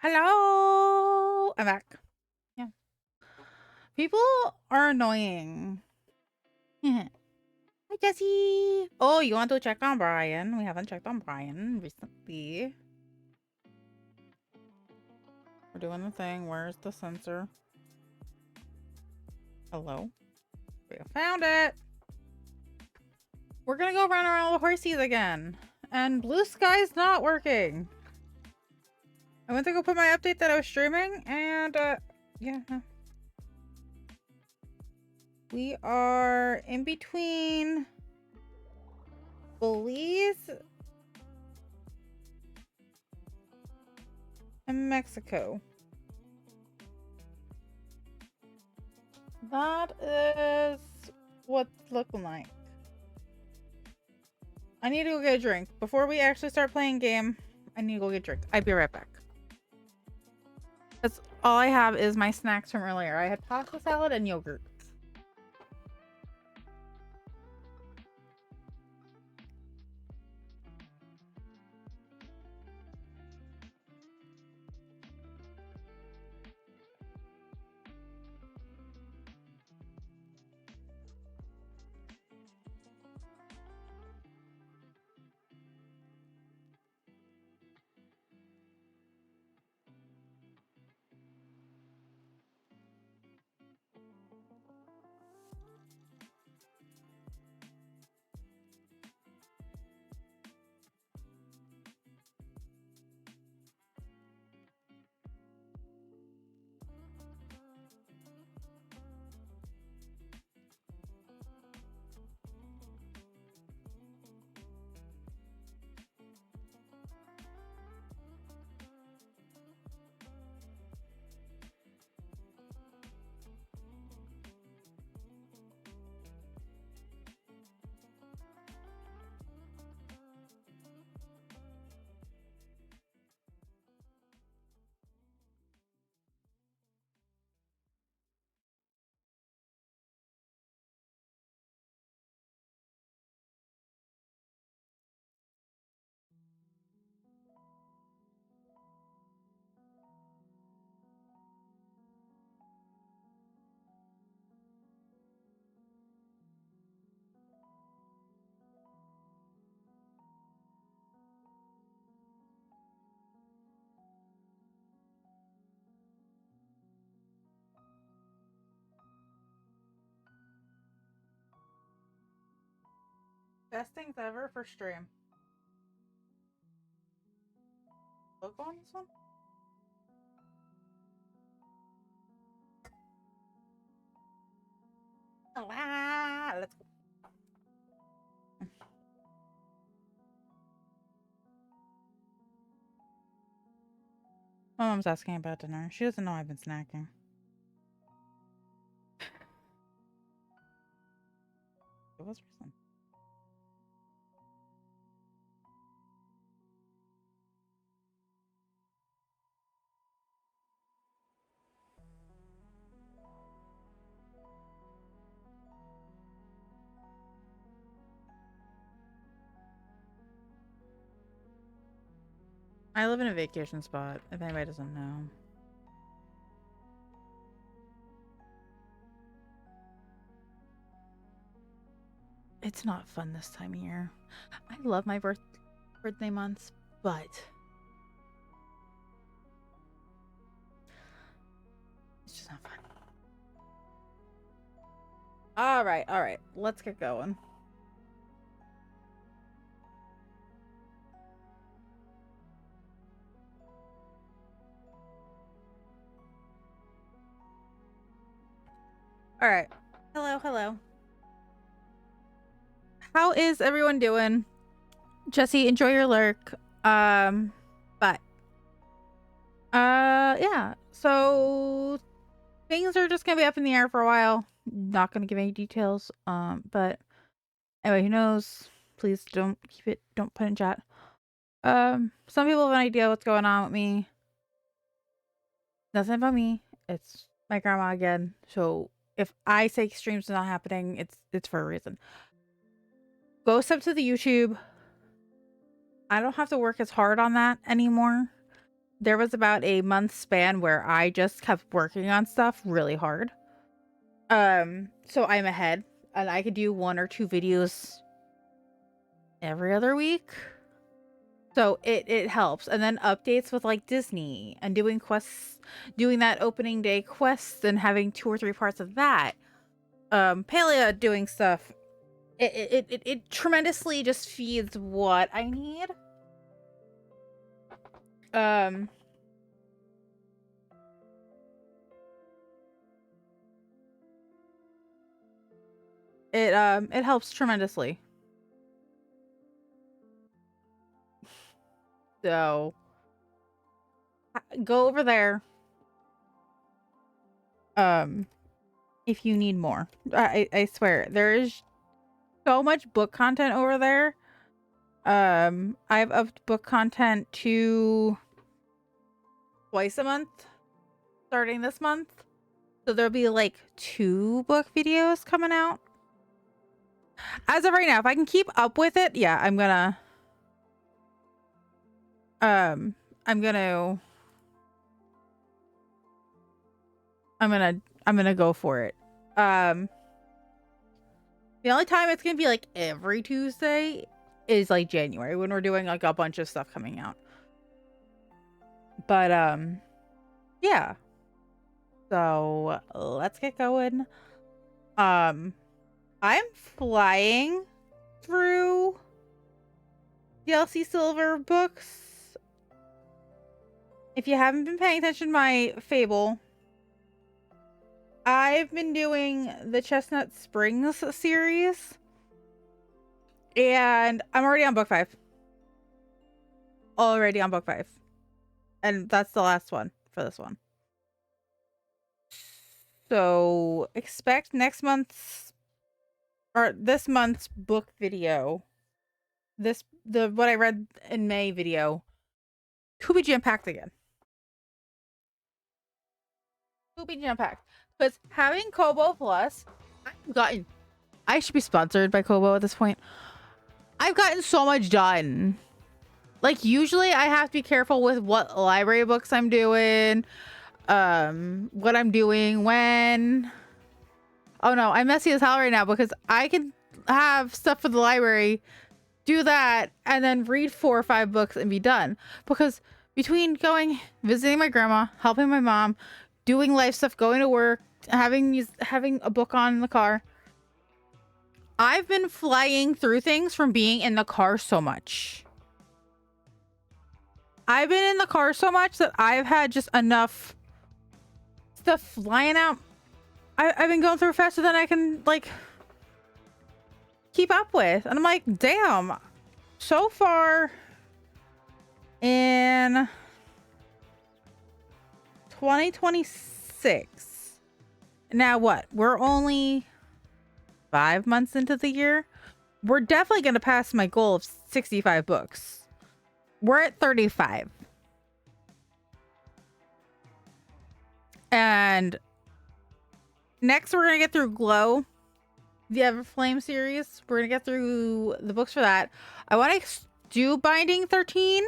Hello! I'm back. Yeah. People are annoying. Hi, Jesse. Oh, you want to check on Brian? We haven't checked on Brian recently. We're doing the thing. Where's the sensor? Hello? We found it. We're gonna go run around with horsies again. And Blue Sky's not working. I went to go put my update that I was streaming, and, yeah. We are in between Belize and Mexico. That is what's looking like. I need to go get a drink. Before we actually start playing game, I need to go get a drink. I'll be right back. That's all I have is my snacks from earlier. I had pasta salad and yogurt. Best things ever for stream. Logo on this one? Ah, let's go. My mom's asking about dinner. She doesn't know I've been snacking. It was recent. I live in a vacation spot, if anybody doesn't know. It's not fun this time of year. I love my birthday months, but it's just not fun. All right. Let's get going. All right. Hello. How is everyone doing? Jesse, enjoy your lurk. But yeah. So things are just gonna be up in the air for a while. Not gonna give any details. But anyway, who knows? Please don't put in chat. Some people have an idea what's going on with me. Nothing about me. It's my grandma again. So if I say streams are not happening, it's for a reason. Go sub to the YouTube. I don't have to work as hard on that anymore. there was about a month span where I just kept working on stuff really hard. So I'm ahead and I could do 1 or 2 videos every other week. So it helps. And then updates with like Disney and doing quests, doing that opening day quest and having 2 or 3 parts of that. Palea doing stuff. It tremendously just feeds what I need. It helps tremendously. So go over there. If you need more. I swear there is so much book content over there. I've upped book content to twice a month starting this month. So there'll be like 2 book videos coming out. As of right now, if I can keep up with it, yeah, I'm gonna go for it. The only time it's gonna be like every Tuesday is like January when we're doing like a bunch of stuff coming out. But yeah. So let's get going. I'm flying through DLC Silver books. If you haven't been paying attention to my Fable, I've been doing the Chestnut Springs series, and I'm already on book 5. Already on book 5. And that's the last one for this one. So expect next month's or this month's book video. The what I read in May video to be jam-packed again. To be jam-packed. Because having Kobo Plus, I should be sponsored by Kobo at this point. I've gotten so much done. Like, usually I have to be careful with what library books I'm doing, what I'm doing when. Oh no, I'm messy as hell right now because I can have stuff for the library, do that, and then read 4 or 5 books and be done. Because between visiting my grandma, helping my mom, doing life stuff, going to work, having a book on in the car, I've been flying through things from being in the car so much. I've been in the car so much that I've had just enough stuff flying out. I've been going through faster than I can like keep up with. And I'm like, damn, so far in 2026. Now what? We're only 5 months into the year. We're definitely going to pass my goal of 65 books. We're at 35. And next we're going to get through Glow, the Everflame series. We're going to get through the books for that. I want to do Binding 13.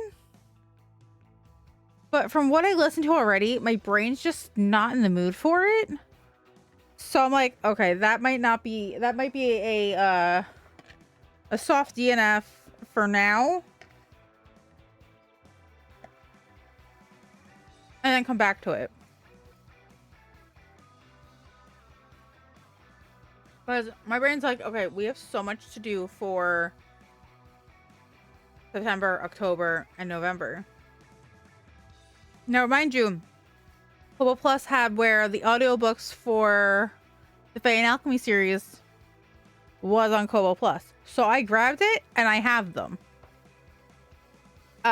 But from what I listened to already, my brain's just not in the mood for it. So I'm like, okay, that might be a soft DNF for now. And then come back to it. Because my brain's like, okay, we have so much to do for September, October, and November. Now, mind you, Kobo Plus had where the audiobooks for the Fae and Alchemy series was on Kobo Plus. So I grabbed it and I have them. So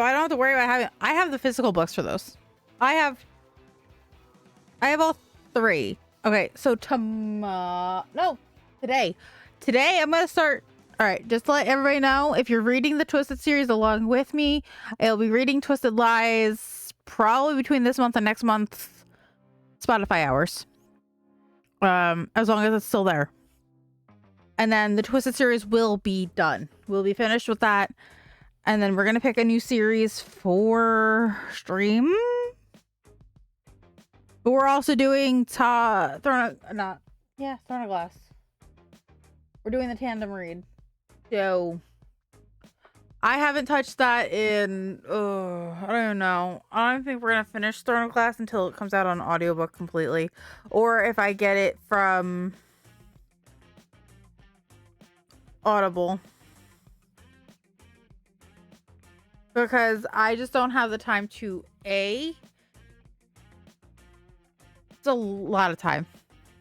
I don't have to worry about having. I have the physical books for those. I have all 3. Okay, so today I'm gonna start. All right, just to let everybody know, if you're reading the Twisted series along with me, I'll be reading Twisted Lies probably between this month and next month Spotify hours. As long as it's still there. And then the Twisted series will be done. We'll be finished with that. And then we're going to pick a new series for stream. But we're also doing Throne of Glass. We're doing the tandem read. So I haven't touched that in I don't know. I don't think we're gonna finish Throne of Glass until it comes out on audiobook completely. Or if I get it from Audible. Because I just don't have the time to it's a lot of time.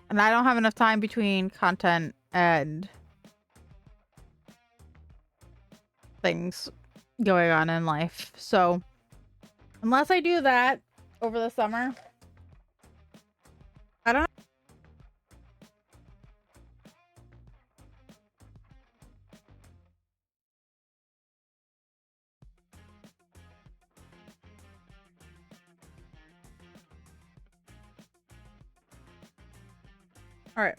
And I don't have enough time between content and things going on in life. So unless I do that over the summer, I don't know. All right.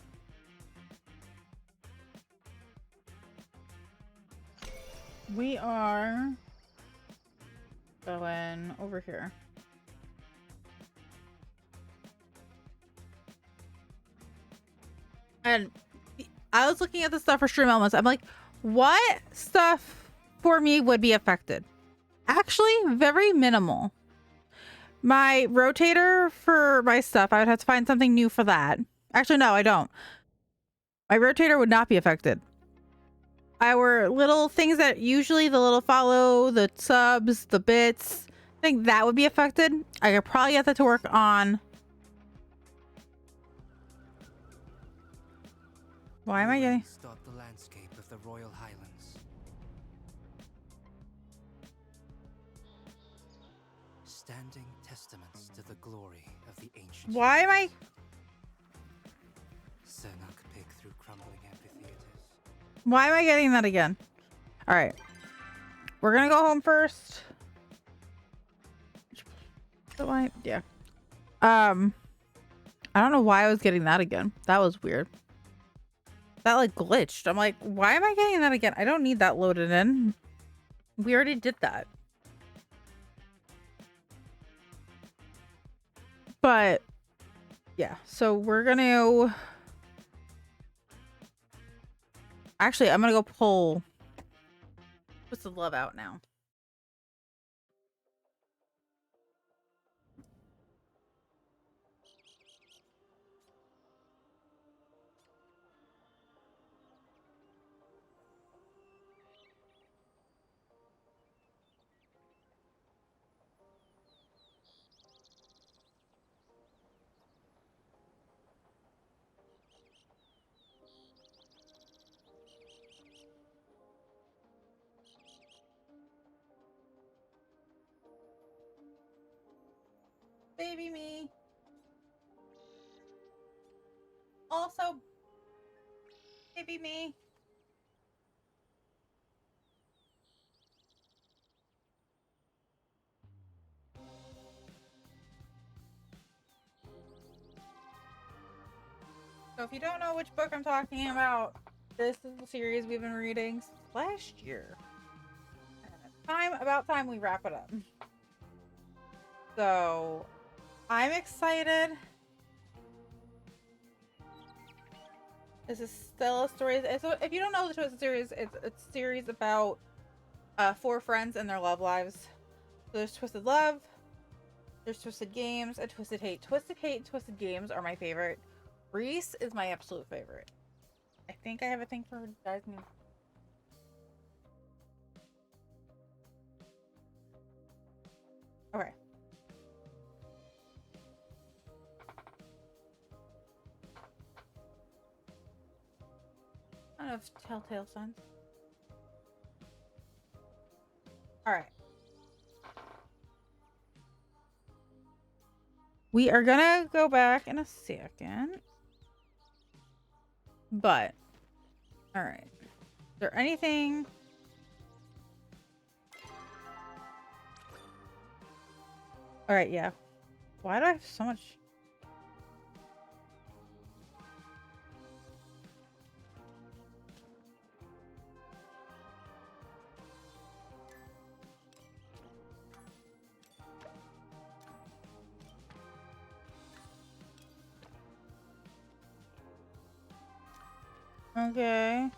We are going over here. And I was looking at the stuff for stream elements. I'm like, what stuff for me would be affected? Actually, very minimal. My rotator for my stuff, I would have to find something new for that. Actually, no, I don't. My rotator would not be affected. Our little things that usually the little follow, the subs, the bits, I think that would be affected. I could probably get that to work on. Why am I getting? Start the landscape of the Royal Highlands. Standing testaments to the glory of the ancient. Why am I? Cernak pick through crumbling amphitheaters. Why am I getting that again? All right, we're gonna go home first. Yeah. I don't know why I was getting that again. That was weird. That like glitched. I'm like, why am I getting that again? I don't need that loaded in. We already did that. But yeah, so we're gonna actually I'm gonna go pull Twisted Love out now. Baby me. Also, baby me. So if you don't know which book I'm talking about, this is the series we've been reading last year. About time we wrap it up. So I'm excited. This is still a story. So if you don't know the Twisted series, it's a series about 4 friends and their love lives. So there's Twisted Love, there's Twisted Games, and Twisted Hate. Twisted Hate and Twisted Games are my favorite. Reese is my absolute favorite. I think I have a thing for Jasmine. Okay. I don't know if Telltale Signs. Alright. We are gonna go back in a second. But, alright. Is there anything? Alright, yeah. Why do I have so much? Okay.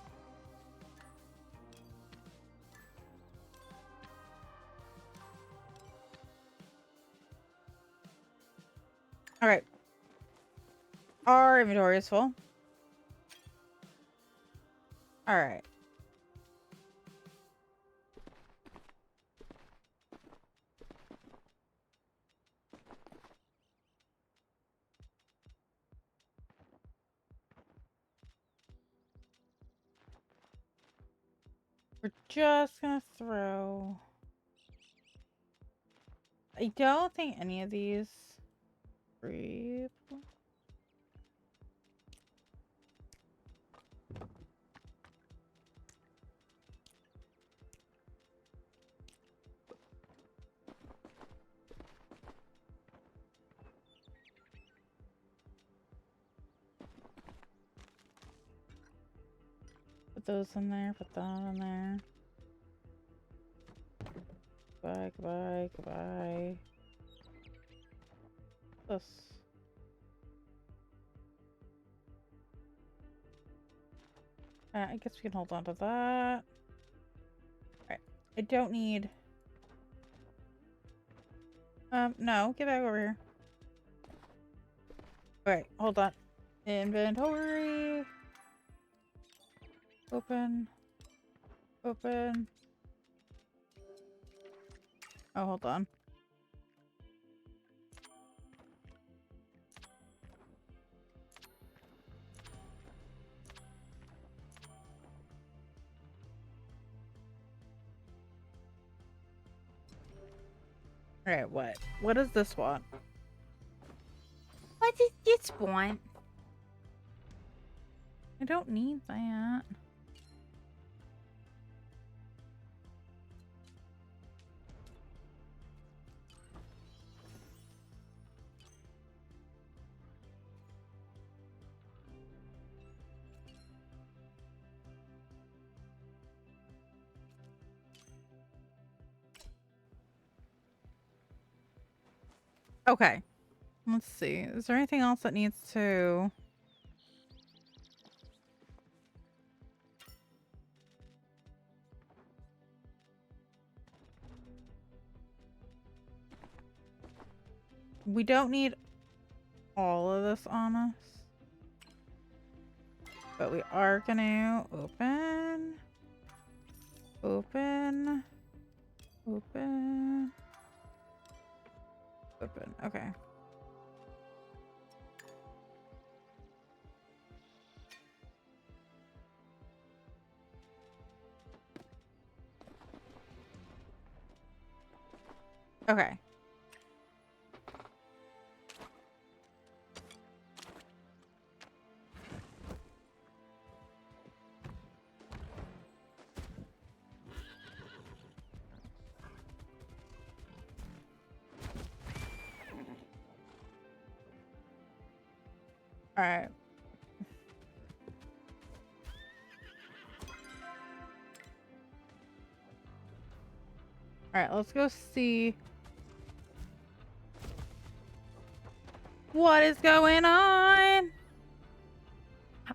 All right. Our inventory is full. All right. We're just gonna throw. I don't think any of these breathe. Put those in there. Put that in there. Goodbye, goodbye, goodbye. This. I guess we can hold on to that. Alright. I don't need... no. Get back over here. Alright, hold on. Inventory. Open. Open. Oh, hold on. Alright, what? What does this want? What does this want? I don't need that. Okay. Let's see. Is there anything else that needs to... We don't need all of this on us. But we are gonna open. Open. Open. Open. Okay. Okay. All right. All right, let's go see what is going on.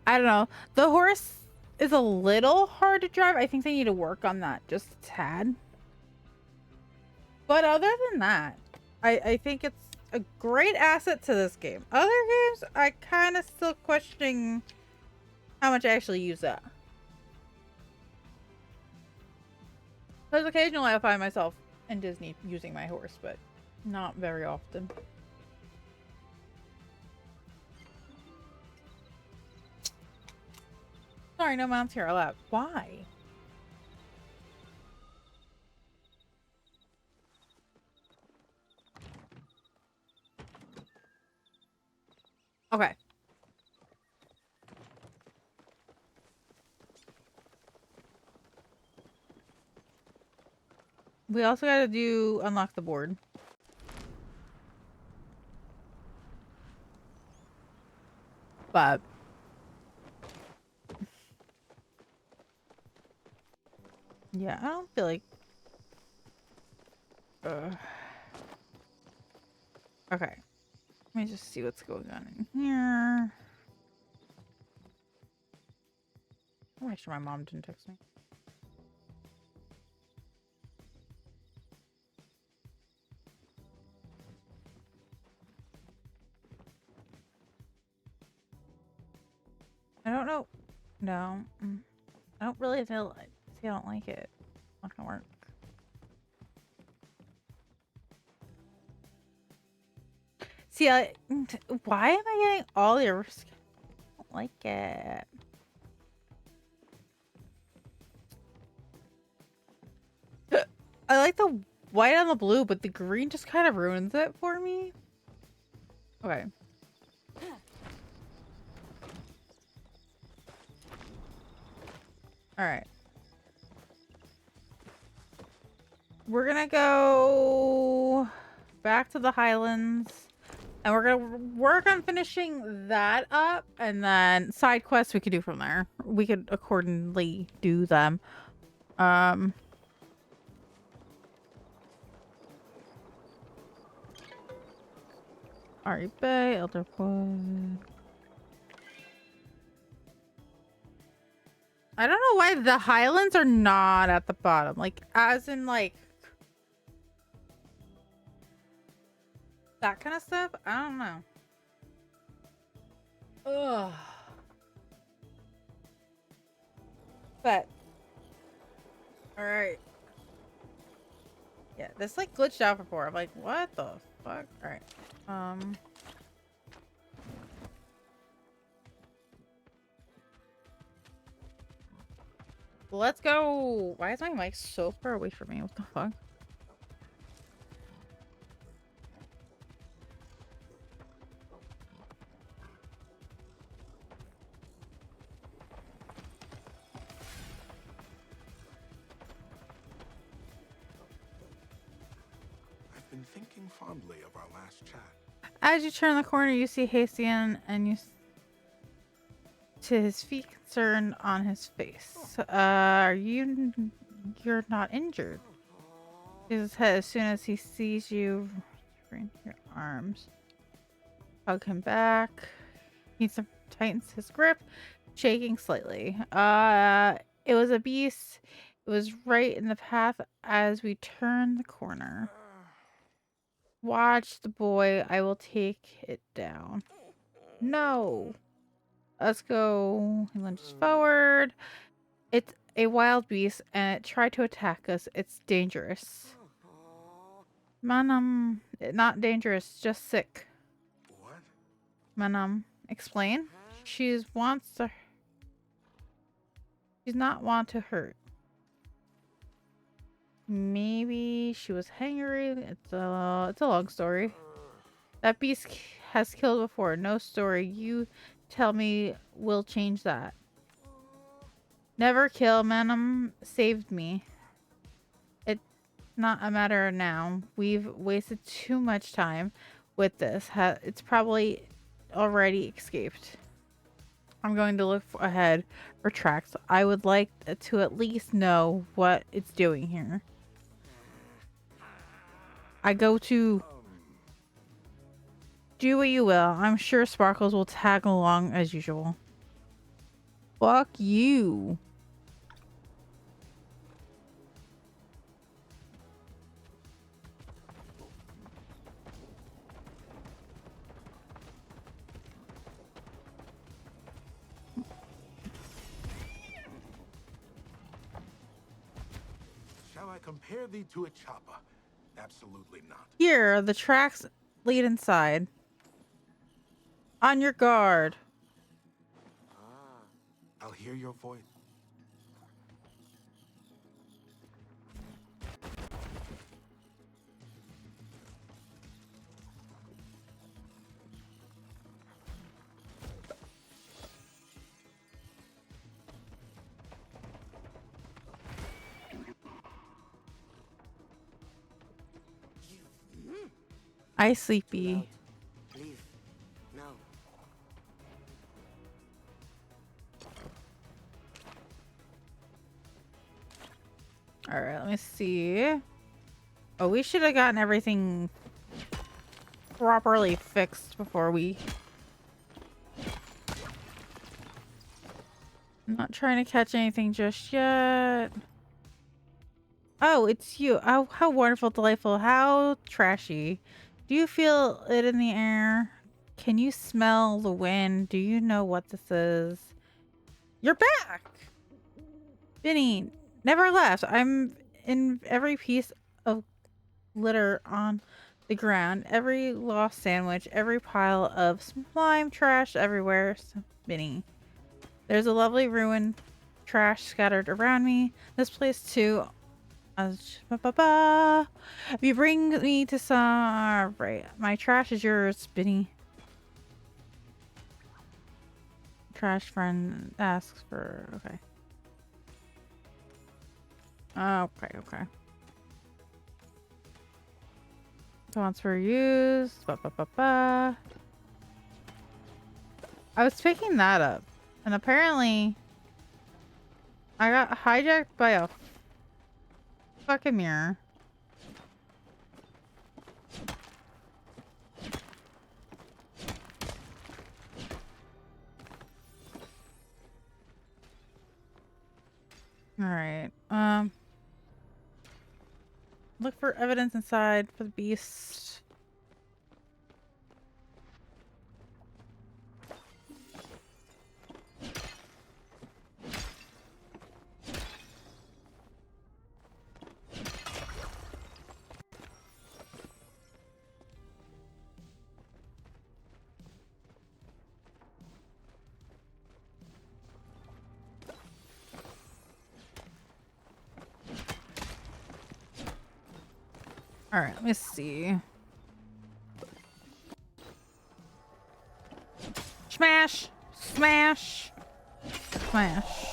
I don't know. The horse is a little hard to drive. I think they need to work on that just a tad. But other than that, I think it's a great asset to this game. Other games, I kind of still questioning how much I actually use that. Because occasionally I find myself in Disney using my horse, but not very often. Sorry, no mounts here allowed. Why? Okay. We also gotta do unlock the board. But yeah, I don't feel like okay. Let me just see what's going on in here. I'll make sure my mom didn't text me. I don't know. No. I don't really feel. See, I don't like it. Not gonna work. See, why am I getting all your? I don't like it. I like the white on the blue, but the green just kind of ruins it for me. Okay. All right. We're gonna go back to the Highlands, and we're gonna work on finishing that up, and then side quests we could do from there. We could accordingly do them. Ari Bay, Elderwood. I don't know why the Highlands are not at the bottom. Like, as in, like, that kind of stuff. I don't know. Ugh. But, alright. Yeah, this, like, glitched out before. I'm like, what the fuck? Alright. Let's go. Why is my mic so far away from me? What the fuck? I've been thinking fondly of our last chat. As you turn the corner, you see Hastian, and you to his feet, concerned on his face. You're not injured. His head as soon as he sees you, in your arms. Hug him back. He tightens his grip, shaking slightly. It was a beast. It was right in the path as we turn the corner. Watch the boy. I will take it down. No. Let's go. He lunges forward. It's a wild beast and it tried to attack us. It's dangerous. Manam, not dangerous, just sick. What? Manam, explain. She's not want to hurt. Maybe she was hangry. It's a long story. That beast has killed before. No story. You tell me will change that. Never kill. Manam saved me. It's not a matter of now. We've wasted too much time with this. It's probably already escaped. I'm going to look ahead for tracks. I would like to at least know what it's doing here. I go to do what you will. I'm sure Sparkles will tag along as usual. Fuck you. Shall I compare thee to a chopper? Absolutely not. Here, the tracks lead inside. On your guard. I'll hear your voice. I sleepy. Leave. Now. All right, let me see. Oh, we should have gotten everything properly fixed before we I'm not trying to catch anything just yet. Oh, it's you. Oh, how wonderful, delightful, how trashy. Do you feel it in the air? Can you smell the wind? Do you know what this is? You're back! Vinny, never left. I'm in every piece of litter on the ground, every lost sandwich, every pile of slime trash everywhere. So, Vinny, there's a lovely ruin, trash scattered around me. This place too. If you bring me to some, right? My trash is yours, Vinny. Trash friend asks for. Okay. Okay. Wants for use. I was picking that up, and apparently, I got hijacked by a fucking mirror. All right. Look for evidence inside for the beast. All right, let me see. Smash! Smash! Smash.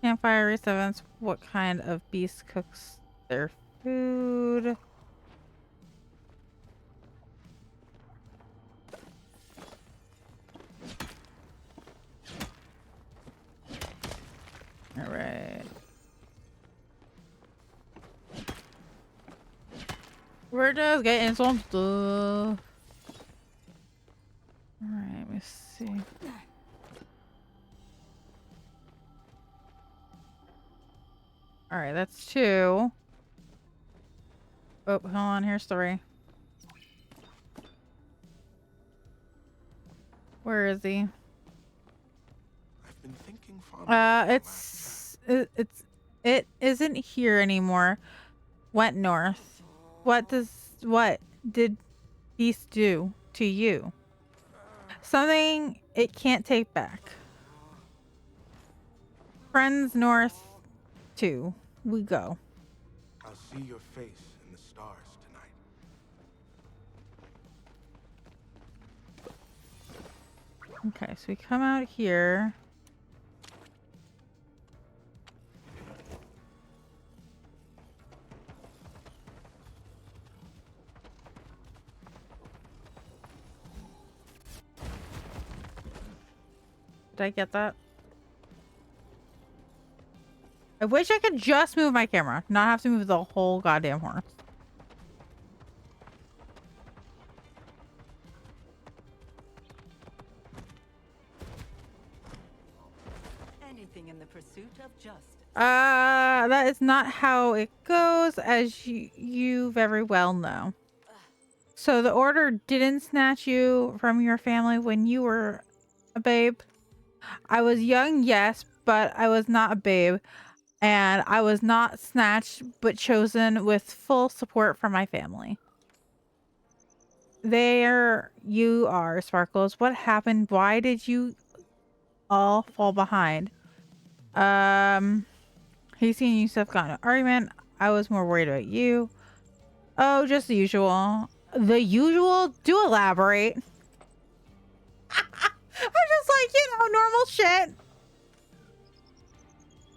Campfire race events. What kind of beast cooks their food? All right. We're just getting some stuff. All right, let me see. All right, that's 2. Oh, hold on. Here's 3. Where is he? I've been thinking fondly of our last It isn't here anymore. Went north. What did Beast do to you? Something it can't take back. Friends north 2. We go. chat. I'll see your face in the stars tonight. Okay, so we come out here. Did I get that? I wish I could just move my camera, not have to move the whole goddamn horse. Anything in the pursuit of justice. That is not how it goes, as you very well know. So the order didn't snatch you from your family when you were a babe. I was young, yes, but I was not a babe. And I was not snatched, but chosen with full support from my family. There you are, Sparkles. What happened? Why did you all fall behind? Hasty and Yusuf got in an argument. I was more worried about you. Oh, just the usual. The usual? Do elaborate. I'm just like, normal shit.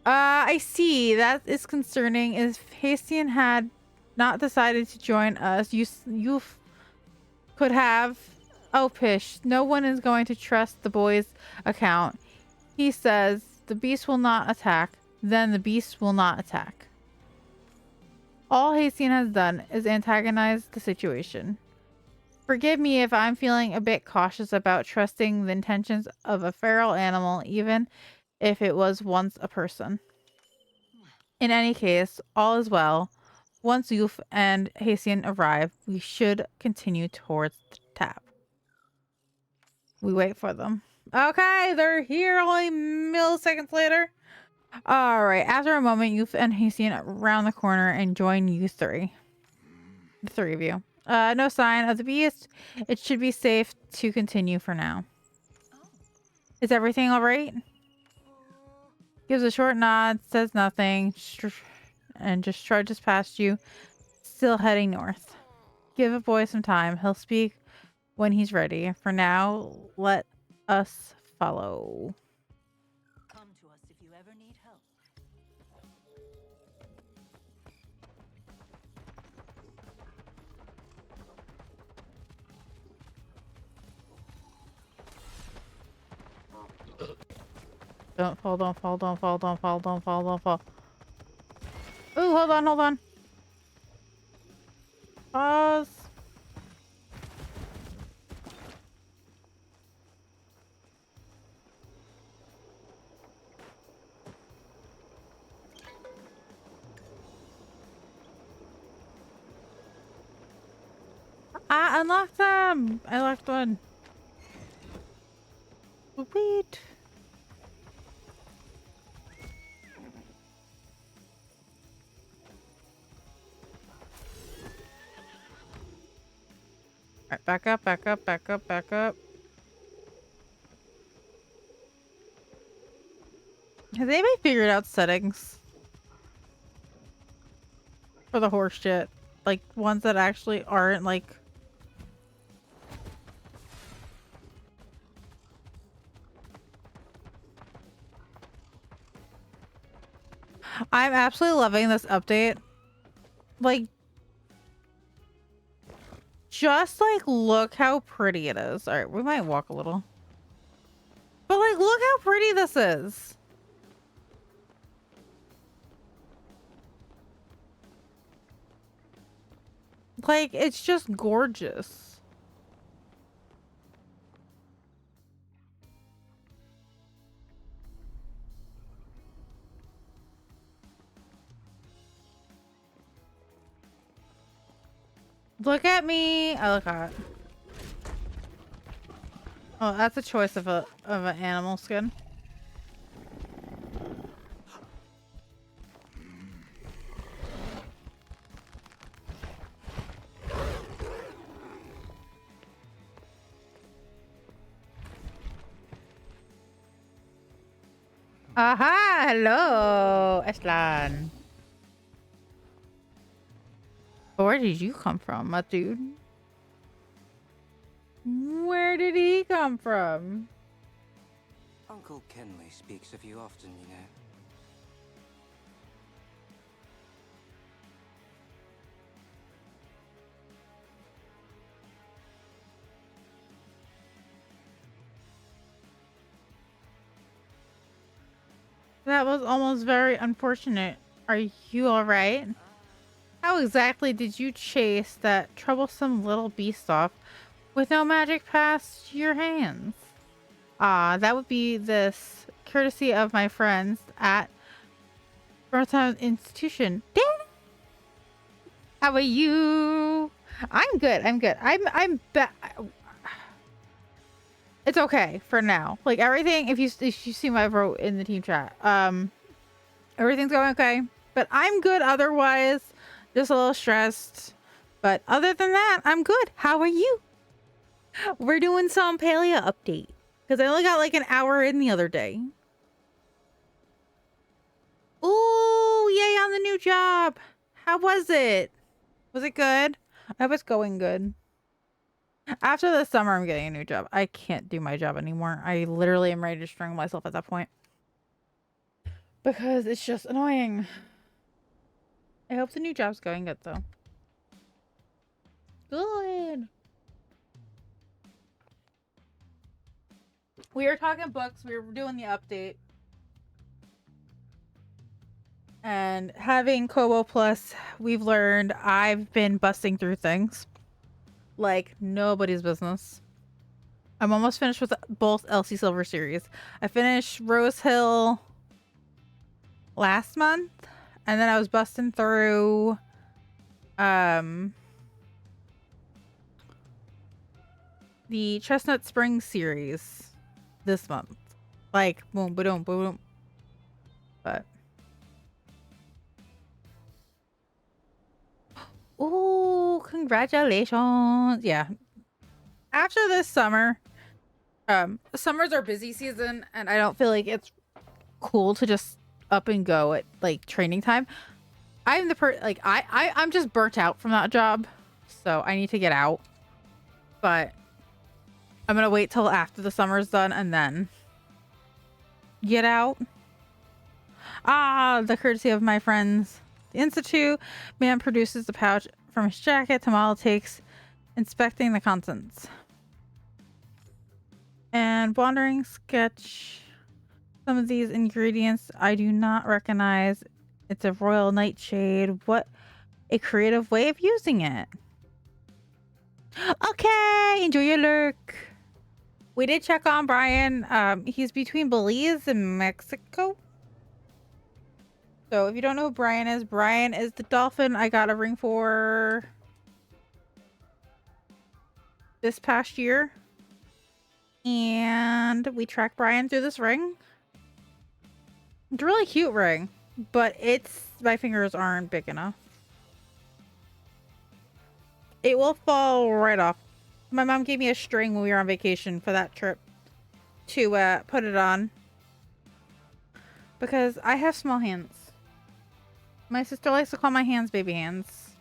I see. That is concerning. If Hastian had not decided to join us, you could have. Oh, pish. No one is going to trust the boy's account. He says the beast will not attack. Then the beast will not attack. All Hastian has done is antagonize the situation. Forgive me if I'm feeling a bit cautious about trusting the intentions of a feral animal, even if it was once a person. In any case, all is well. Once Yuf and Hastian arrive, we should continue towards the tap. We wait for them. Okay, they're here only milliseconds later. Alright, after a moment, Yuf and Hastian round the corner and join you three. The three of you. No sign of the beast. It should be safe to continue for now. Is everything alright? Gives a short nod, says nothing, and just trudges past you, still heading north. Give a boy some time. He'll speak when he's ready. For now, let us follow. Come to us if you ever need help. Don't fall, don't fall, don't fall, don't fall, don't fall, don't fall. Ooh, hold on, hold on. Pause. I unlocked them. I locked one. Sweet. Alright, back up, back up, back up, back up. Has anybody figured out settings for the horse shit? Like ones that actually aren't like... I'm absolutely loving this update. Like, just like look how pretty it is. All right, we might walk a little. But like, look how pretty this is. Like, it's just gorgeous. Look at me. I look hot. Oh, that's a choice of an animal skin. Aha! Hello, Aslan. Where did you come from, my dude? Where did he come from? Uncle Kenley speaks of you often, you know. That was almost very unfortunate. Are you alright? How exactly did you chase that troublesome little beast off with no magic past your hands? Ah, that would be this courtesy of my friends at Burtown Institution. Dang! How are you? I'm good. I'm good. I'm It's okay for now. Like everything, if you see what I wrote in the team chat, everything's going okay. But I'm good otherwise. Just a little stressed. But other than that, I'm good. How are you? We're doing some Palia update. Because I only got like an hour in the other day. Ooh, yay on the new job. How was it? Was it good? I hope it's going good. After the summer, I'm getting a new job. I can't do my job anymore. I literally am ready to strangle myself at that point. Because it's just annoying. I hope the new job's going good, though. Good. We were talking books. We were doing the update. And having Kobo Plus, we've learned I've been busting through things. like nobody's business. I'm almost finished with both LC Silver series. I finished Rose Hill last month, and then I was busting through the Chestnut Springs series this month. Like boom, boom, boom. But oh, congratulations! Yeah. After this summer, summers are busy season, and I don't feel like it's cool to just up and go at like training time. I'm the I'm just burnt out from that job, so I need to get out. But I'm gonna wait till after the summer's done and then get out. Ah, the courtesy of my friends. The Institute man produces the pouch from his jacket. Tamala takes inspecting the contents. And wandering sketch. Some of these ingredients I do not recognize. It's a royal nightshade. What a creative way of using it. Okay, enjoy your lurk. We did check on Brian. He's between Belize and Mexico. So if you don't know who Brian is the dolphin I got a ring for this past year. And we tracked Brian through this ring. It's a really cute ring, but my fingers aren't big enough. It will fall right off. My mom gave me a string when we were on vacation for that trip to put it on. Because I have small hands. My sister likes to call my hands baby hands.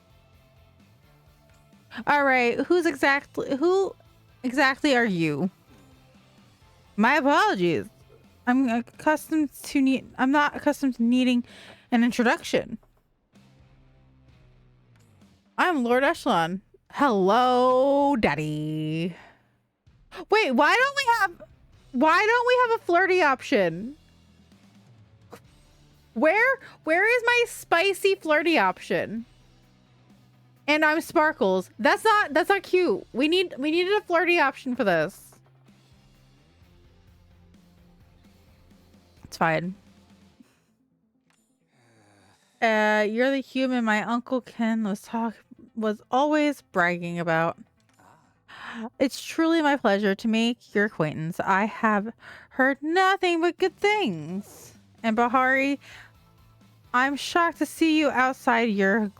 Alright, who exactly are you? My apologies. I'm not accustomed to needing an introduction. I'm Lord Echelon. Hello, Daddy. Wait, why don't we have a flirty option? Where is my spicy flirty option? And I'm Sparkles. That's not cute. We needed a flirty option for this. It's fine. You're the human my Uncle Ken was always bragging about. It's truly my pleasure to make your acquaintance. I have heard nothing but good things. And Bahari, I'm shocked to see you outside your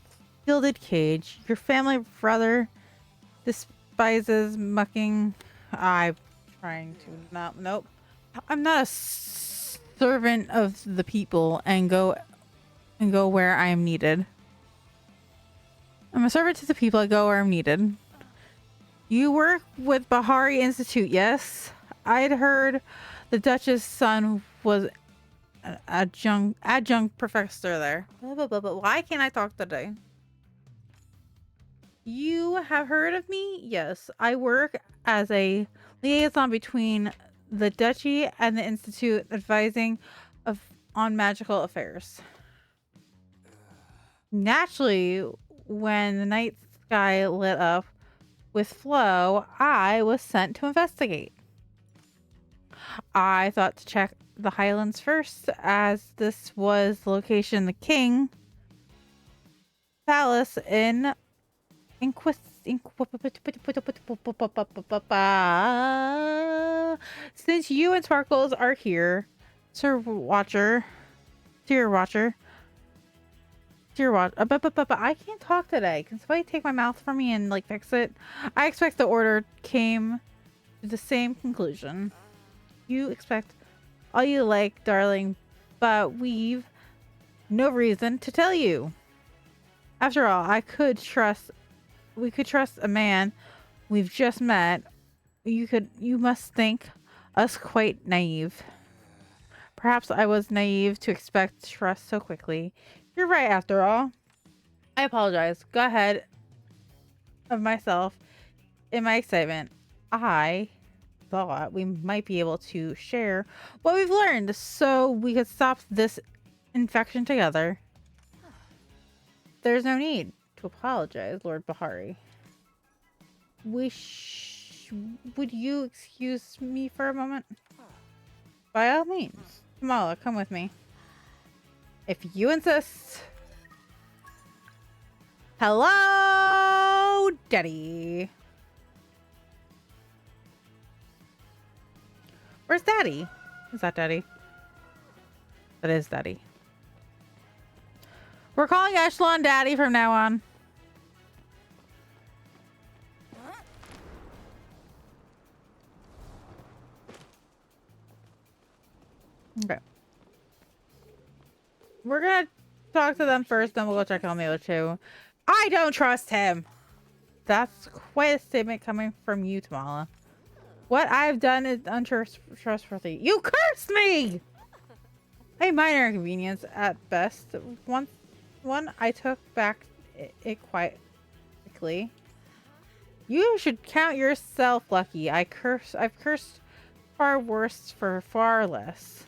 gilded cage. Your family brother despises mucking. I'm trying to not. Nope. I'm not a servant of the people and go where I am needed. I'm a servant to the people. I go where I'm needed. You work with Bahari Institute, yes? I'd heard the Duchess' son was an adjunct professor there. Why can't I talk today? You have heard of me? Yes. I work as a liaison between the Duchy and the Institute, advising on magical affairs. Naturally, when the night sky lit up with Flo, I was sent to investigate. I thought to check the Highlands first, as this was the location the King Palace in since you and Sparkles are here, Dear Watcher. I can't talk today. Can somebody take my mouth from me and like fix it? I expect the order came to the same conclusion. You expect all you like, darling, but we've no reason to tell you. After all, we could trust a man we've just met. You must think us quite naive. Perhaps I was naive to expect trust so quickly. You're right, after all. I apologize. Go ahead of myself. In my excitement, I thought we might be able to share what we've learned so we could stop this infection together. There's no need to apologize, Lord Bahari. would you excuse me for a moment? By all means. Kamala, come with me. If you insist. Hello, Daddy. Where's Daddy? Is that Daddy? That is Daddy. We're calling Echelon Daddy from now on. Okay. We're gonna talk to them first, then we'll go check on the other two. I don't trust him. That's quite a statement coming from you, Tamala. What I've done is untrustworthy. You cursed me! A minor inconvenience at best. One I took back it quite quickly. You should count yourself lucky. I've cursed far worse for far less.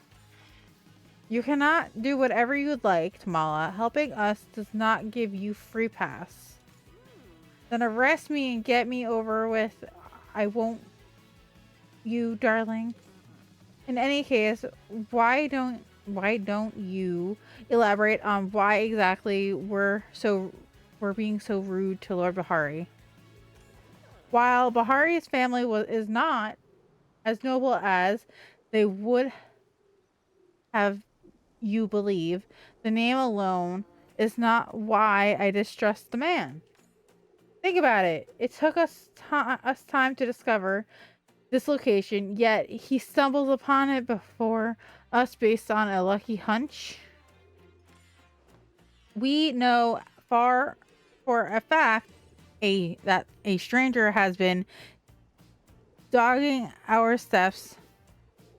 You cannot do whatever you'd like, Tamala. Helping us does not give you free pass. Then arrest me and get me over with. I won't. You, darling. In any case, why don't you elaborate on why exactly we're being so rude to Lord Bahari? While Bahari's family is not as noble as they would have you believe, the name alone is not why I distrust the man. Think about it. It took us time to discover this location, yet he stumbles upon it before us based on a lucky hunch. We know for a fact that a stranger has been dogging our steps.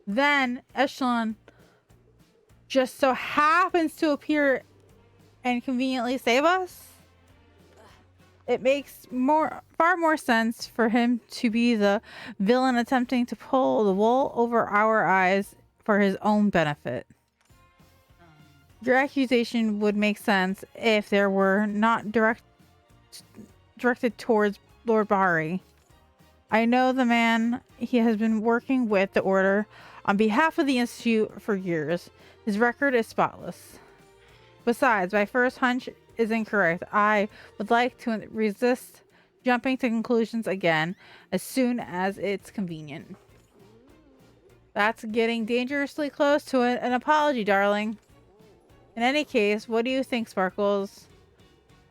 Then Echelon just so happens to appear and conveniently save us. It makes far more sense for him to be the villain attempting to pull the wool over our eyes for his own benefit. Your accusation would make sense if there were not directed towards Lord Bahari. I know the man. He has been working with the Order on behalf of the Institute for years. His record is spotless. Besides, my first hunch is incorrect. I would like to resist jumping to conclusions again as soon as it's convenient. That's getting dangerously close to an apology, darling. In any case, what do you think, Sparkles?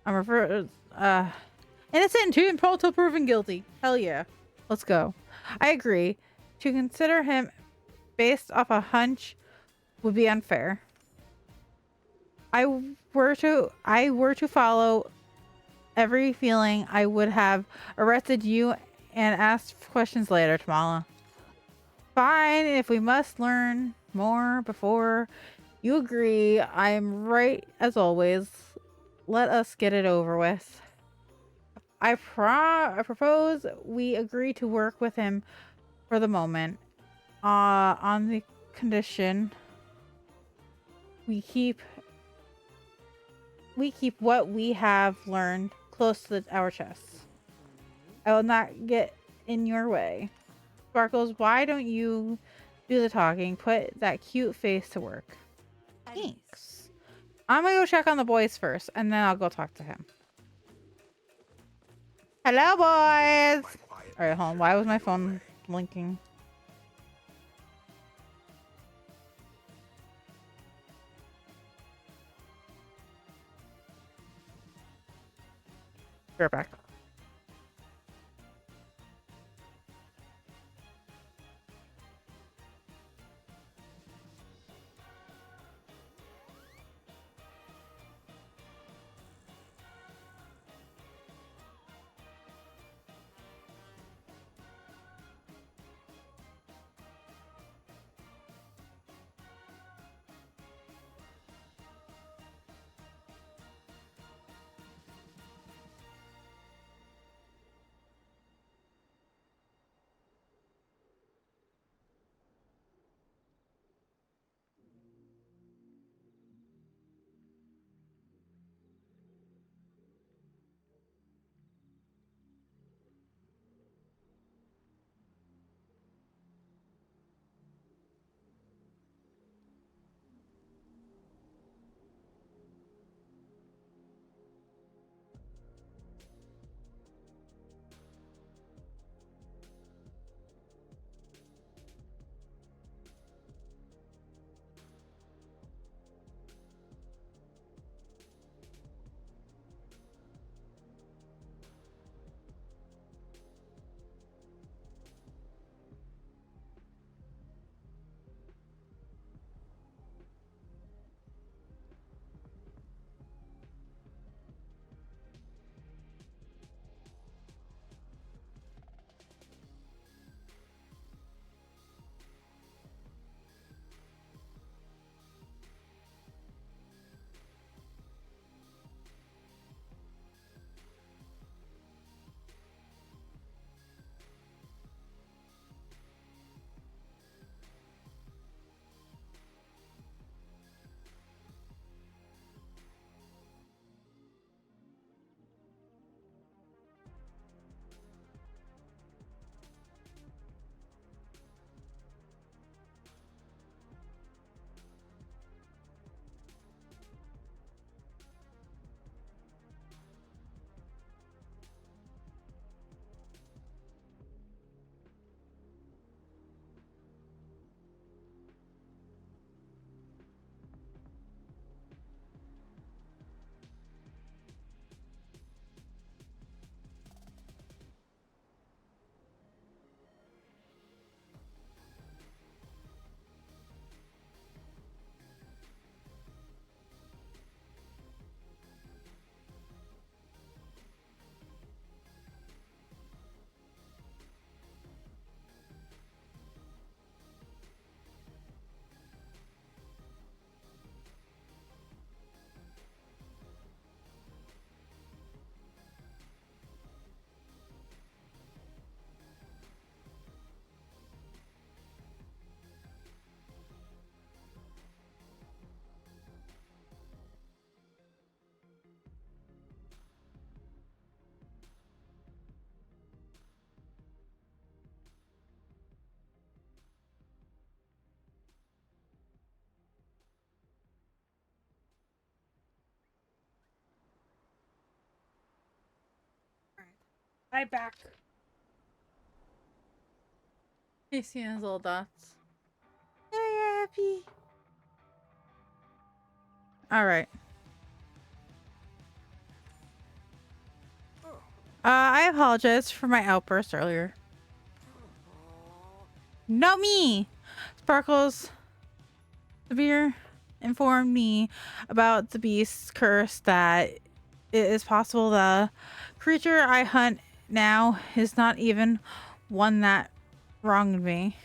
Innocent until proven guilty. Hell yeah. Let's go. I agree. To consider him based off a hunch would be unfair. I were to follow every feeling, I would have arrested you and asked questions later, Tamala. Fine, if we must learn more before you agree, I'm right as always. Let us get it over with. I propose we agree to work with him for the moment, on the condition we keep what we have learned close to our chests. I will not get in your way. Sparkles, why don't you do the talking? Put that cute face to work. Thanks. I'm gonna go check on the boys first, and then I'll go talk to him. Hello, boys! Alright, hold on. Why was my phone blinking? Be right back. My back. You see his little dots. Very happy. Alright. I apologize for my outburst earlier. No, me! Sparkles Severe informed me about the beast's curse, that it is possible the creature I hunt now is not even one that wronged me.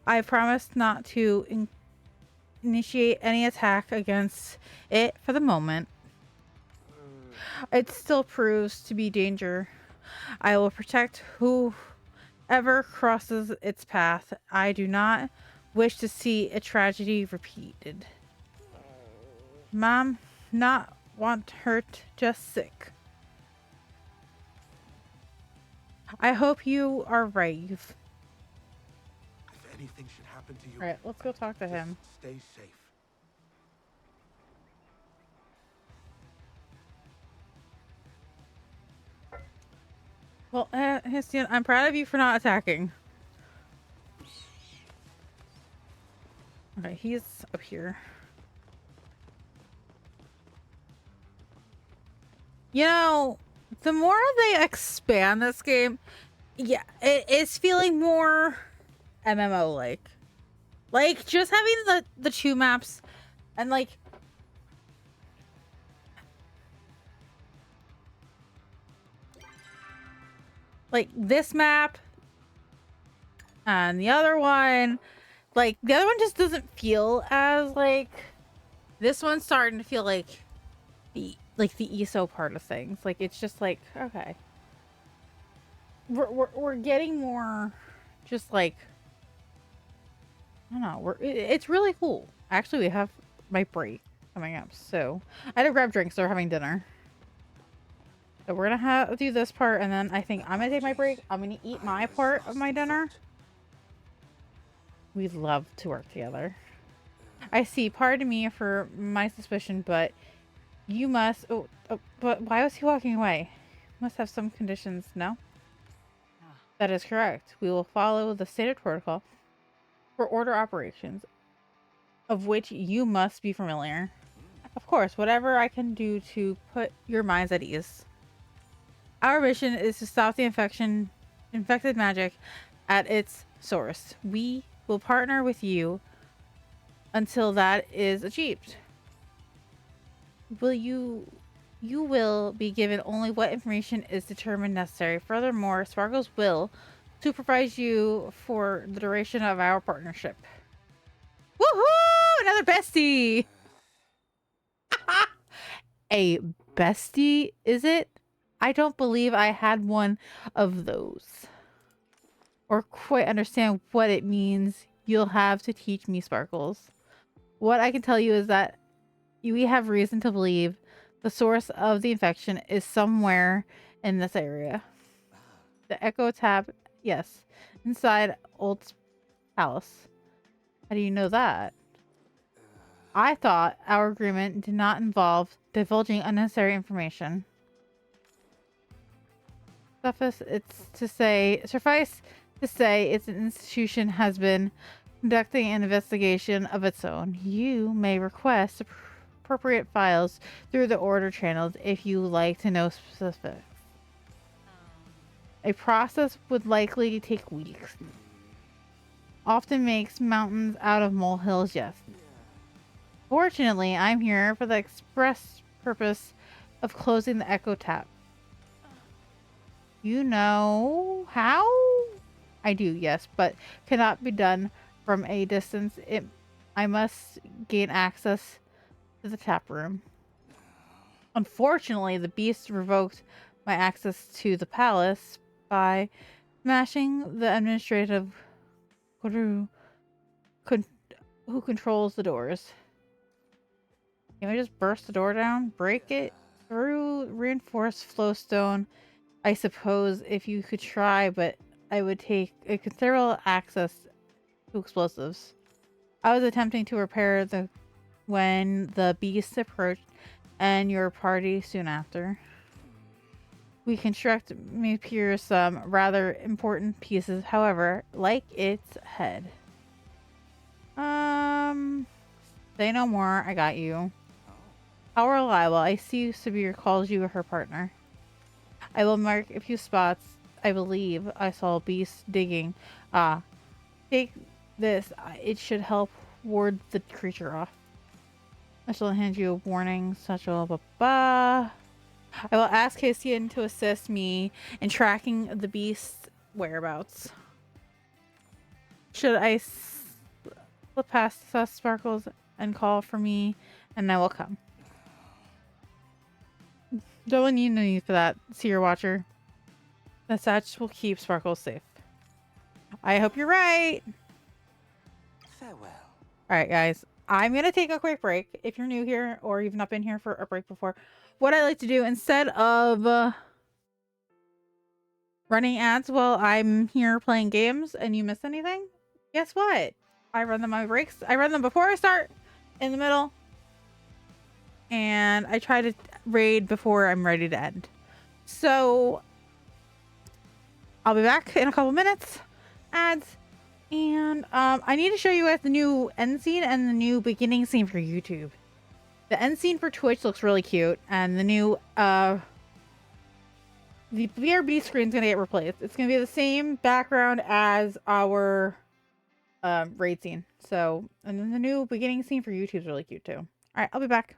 I promised not to initiate any attack against it for the moment. It still proves to be danger. I will protect whoever crosses its path. I do not wish to see a tragedy repeated. Mom, not want hurt, just sick. I hope you are right. If anything should happen to you, All right, let's go talk to just him. stay safe. Well, Histien, I'm proud of you for not attacking. Okay, he's up here. You know, the more they expand this game, yeah, it's feeling more MMO like. Like just having the two maps and like this map and the other one, like the other one just doesn't feel as like, this one's starting to feel like the ESO part of things. Like it's just like, okay, we're getting more just like, I don't know, it's really cool. Actually, we have my break coming up, so I had to grab drinks. So we're having dinner. So we're gonna do this part, and then I think I'm gonna take my break. I'm gonna eat my part of my dinner. We love to work together. I see. Pardon me for my suspicion, but you must. But why was he walking away? Must have some conditions. No, that is correct. We will follow the standard protocol for order operations, of which you must be familiar. Of course, whatever I can do to put your minds at ease. Our mission is to stop the infected magic at its source. We will partner with you until that is achieved. You will be given only what information is determined necessary. Furthermore, Sparkles will supervise you for the duration of our partnership. Woohoo! Another bestie! A bestie, is it? I don't believe I had one of those, or quite understand what it means. You'll have to teach me, Sparkles. What I can tell you is that we have reason to believe the source of the infection is somewhere in this area. The Echo Tap, yes, inside Old Palace. How do you know that? I thought our agreement did not involve divulging unnecessary information. Suffice to say, its institution has been conducting an investigation of its own. You may request appropriate files through the order channels if you like to know specifics. A process would likely take weeks. Often makes mountains out of molehills, yes. Fortunately, I'm here for the express purpose of closing the Echo Tap. You know how? I do, yes, but cannot be done from a distance. I must gain access to the tap room. Unfortunately, the beast revoked my access to the palace by smashing the administrative who controls the doors. Can we just burst the door down? Break it through reinforced flowstone? I suppose if you could try, but I would take a considerable access to explosives. I was attempting to repair when the beast approached, and your party soon after. We construct may appear some rather important pieces, however, like its head. Say no more. I got you. Oh. How reliable. I see Sabir calls you her partner. I will mark a few spots. I believe I saw a beast digging. Ah, take this. It should help ward the creature off. I shall hand you a warning. Such a ba. I will ask Cassian to assist me in tracking the beast's whereabouts. Should I slip past Sparkles and call for me, and I will come. Don't need no need for that, Seer Watcher. The satch will keep Sparkles safe. I hope you're right. Farewell. Alright, guys. I'm going to take a quick break. If you're new here or you've not been here for a break before, what I like to do instead of running ads while I'm here playing games and you miss anything, guess what? I run them on my breaks. I run them before I start, in the middle, and I try to raid before I'm ready to end. So I'll be back in a couple minutes. Ads. And I need to show you guys the new end scene and the new beginning scene for YouTube. The end scene for Twitch looks really cute, and the new the BRB screen is gonna get replaced. It's gonna be the same background as our raid scene. So, and then the new beginning scene for YouTube is really cute too. All right, I'll be back.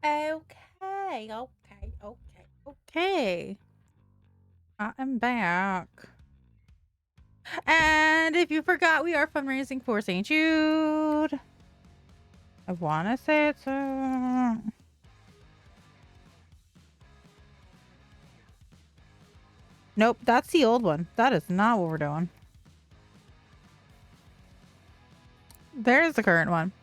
Okay, okay. I am back. And if you forgot, we are fundraising for St. Jude. I want to say it's Nope, that's the old one. That is not what we're doing. There's the current one.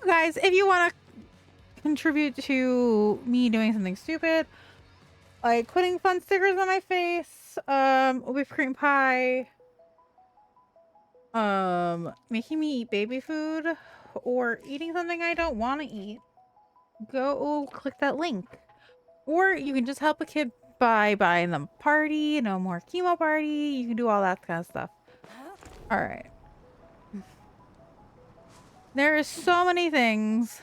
Guys, if you want to contribute to me doing something stupid, like putting fun stickers on my face, whipped cream pie, making me eat baby food, or eating something I don't want to eat, go click that link. Or you can just help a kid by buying them party, no more chemo party. You can do all that kind of stuff. All right. There is so many things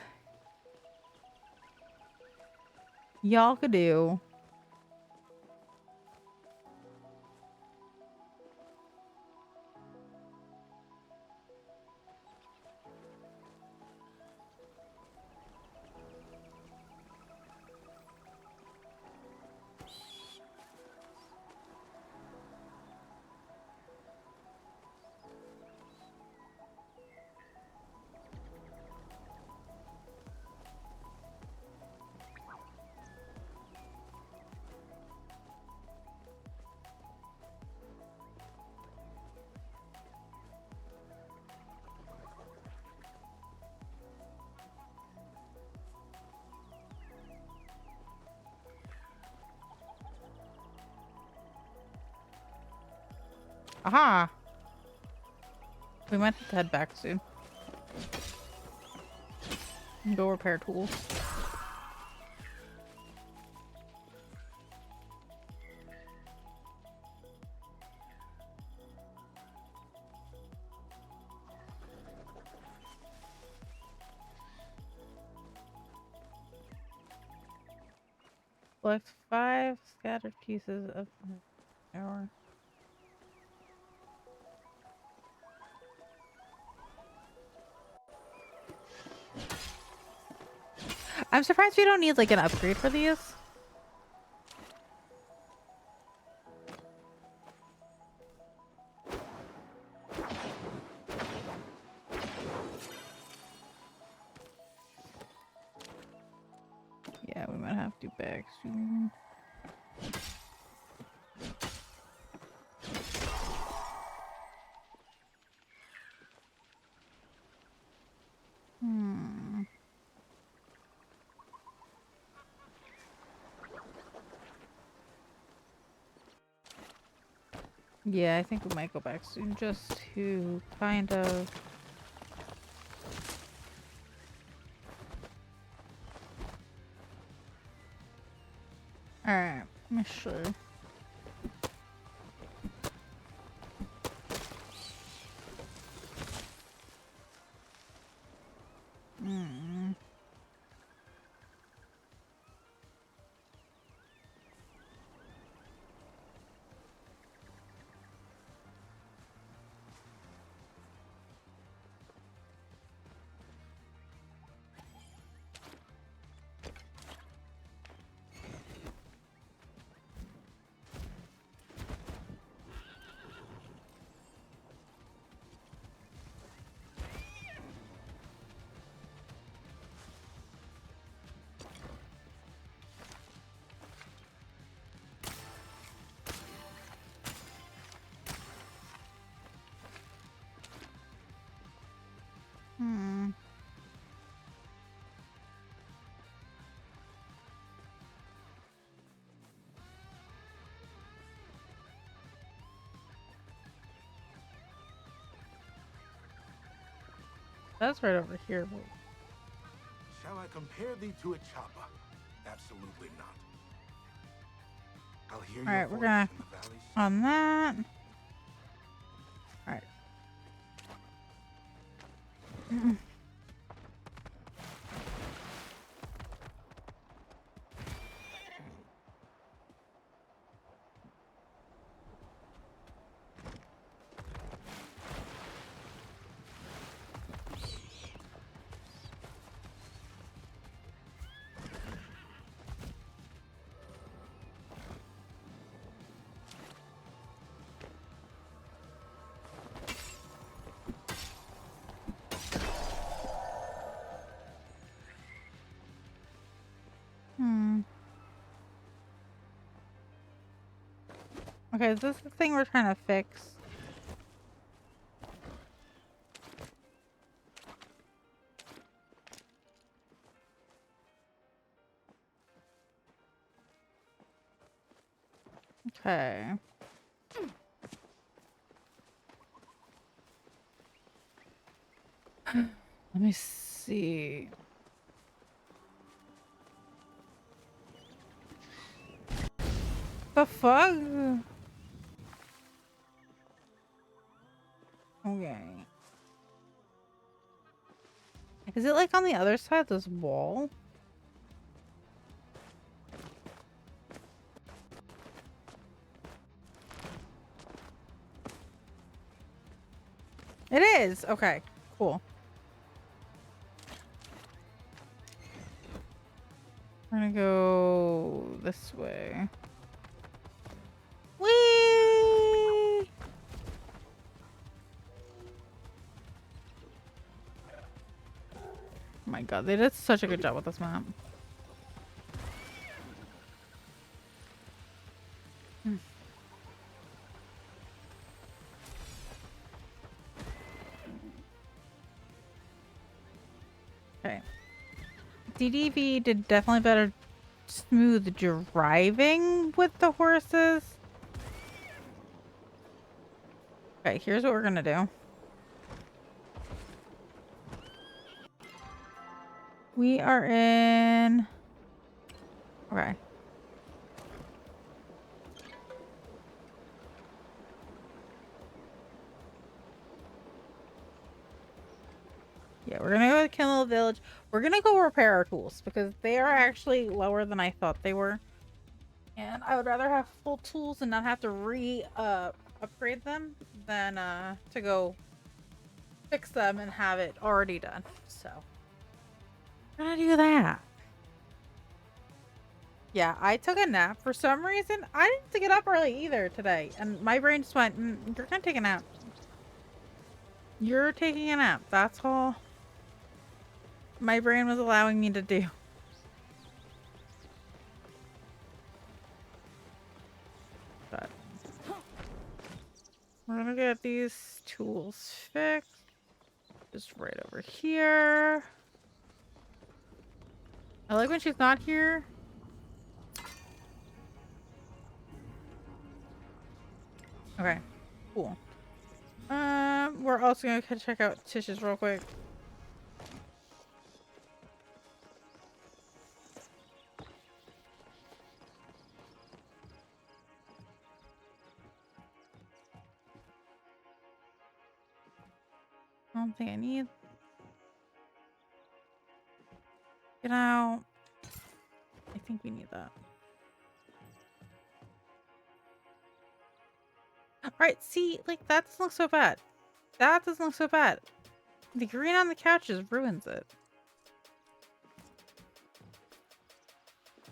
y'all could do. Aha! We might have to head back soon. And go repair tools. Collect 5 scattered pieces of ore. I'm surprised we don't need like an upgrade for these. Yeah, we might have to back soon. Yeah, I think we might go back soon just to kind of... Alright, let me show you. That's right over here. Shall I compare thee to a chopper? Absolutely not. I'll hear Alright, your we're voice gonna in the valleys. on that. Alright. Okay, is this the thing we're trying to fix? Okay. Let me see. The fuck? Okay. Is it like on the other side of this wall? It is. Okay, cool. We're gonna go this way. Whee! Oh my god, they did such a good job with this map. Okay. DDV did definitely better smooth driving with the horses. Okay, here's what we're gonna do. We are in... Okay. Yeah, we're gonna go to Kindle Village. We're gonna go repair our tools because they are actually lower than I thought they were. And I would rather have full tools and not have to upgrade them than to go fix them and have it already done. So I'm gonna do that. Yeah, I took a nap. For some reason, I didn't get up early either today. And my brain just went, you're gonna take a nap. You're taking a nap. That's all my brain was allowing me to do. But we're gonna get these tools fixed. Just right over here. I like when she's not here. Okay, cool. We're also gonna check out Tish's real quick. I don't think I need. Get out. I think we need that. Alright, see, like, that doesn't look so bad. That doesn't look so bad. The green on the couches ruins it.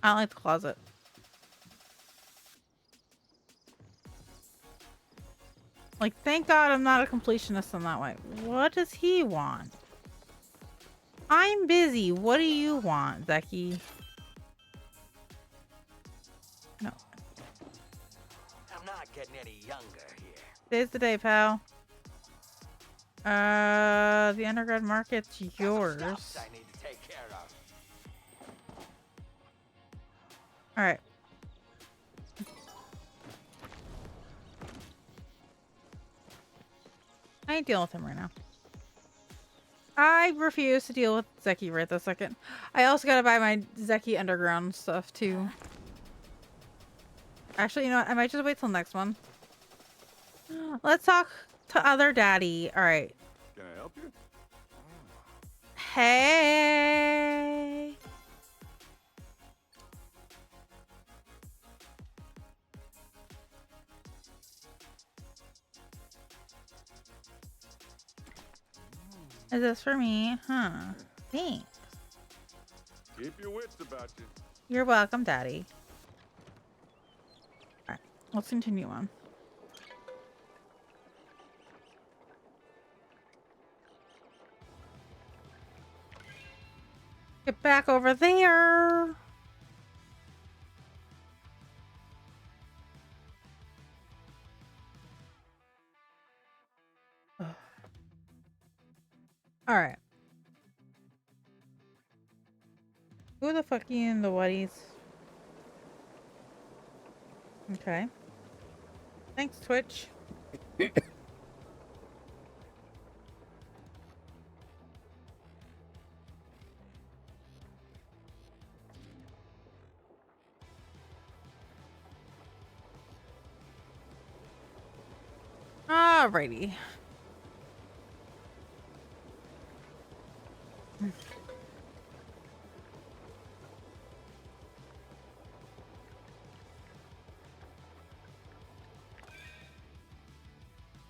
I don't like the closet. Like, thank God I'm not a completionist in that way. What does he want? I'm busy. What do you want, Zeki? No. I'm not getting any younger here. Today's the day, pal. The undergrad market's yours. Stuff I need to take care of. Alright. I ain't dealing with him right now. I refuse to deal with Zeki right this second. I also gotta buy my Zeki Underground stuff too. Actually, you know what? I might just wait till next one. Let's talk to other daddy. Alright. Can I help you? Hey. Is this for me? Huh. Thanks. Keep your wits about you. You're welcome, Daddy. Alright, let's continue on. Get back over there. All right. Who the fuck in the whaties? Okay. Thanks, Twitch. Alrighty.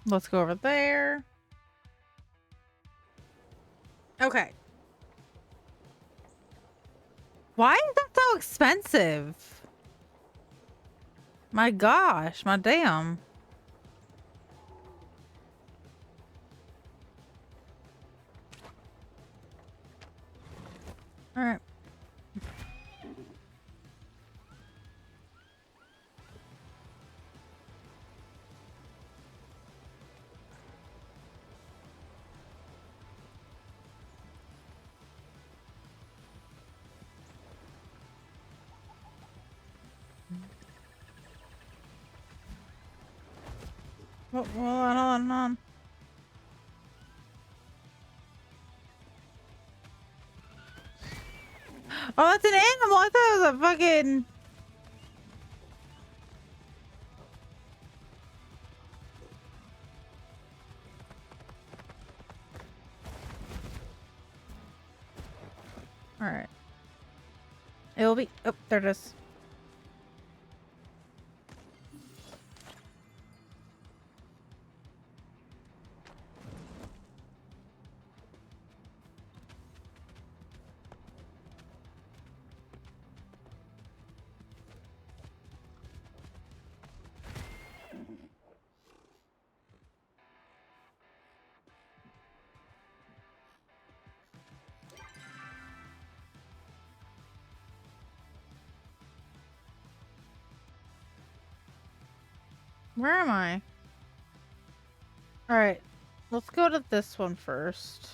Let's go over there. Okay. Why is that so expensive? My gosh, my damn. All right. Hold on, hold on. Oh, that's an animal. I thought it was a fucking. All right. It will be. Oh, there it is. Where am I? All right. Let's go to this one first.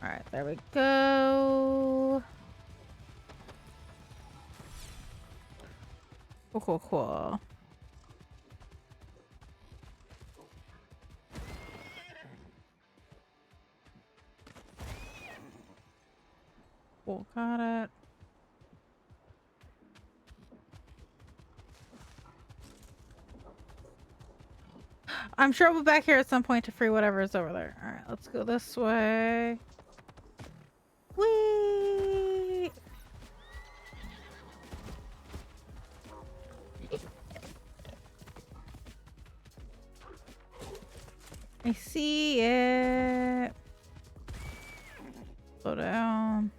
All right, there we go. Cool, cool, cool. Cool, got it. I'm sure we'll be back here at some point to free whatever is over there. All right, let's go this way. Whee! I see it. Slow down.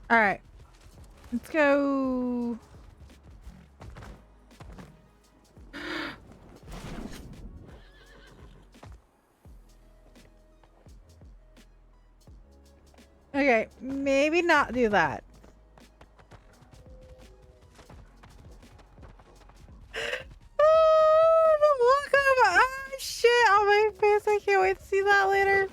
All right, let's go. Okay, maybe not do that. Oh, the look of shit on my face. I can't wait to see that later.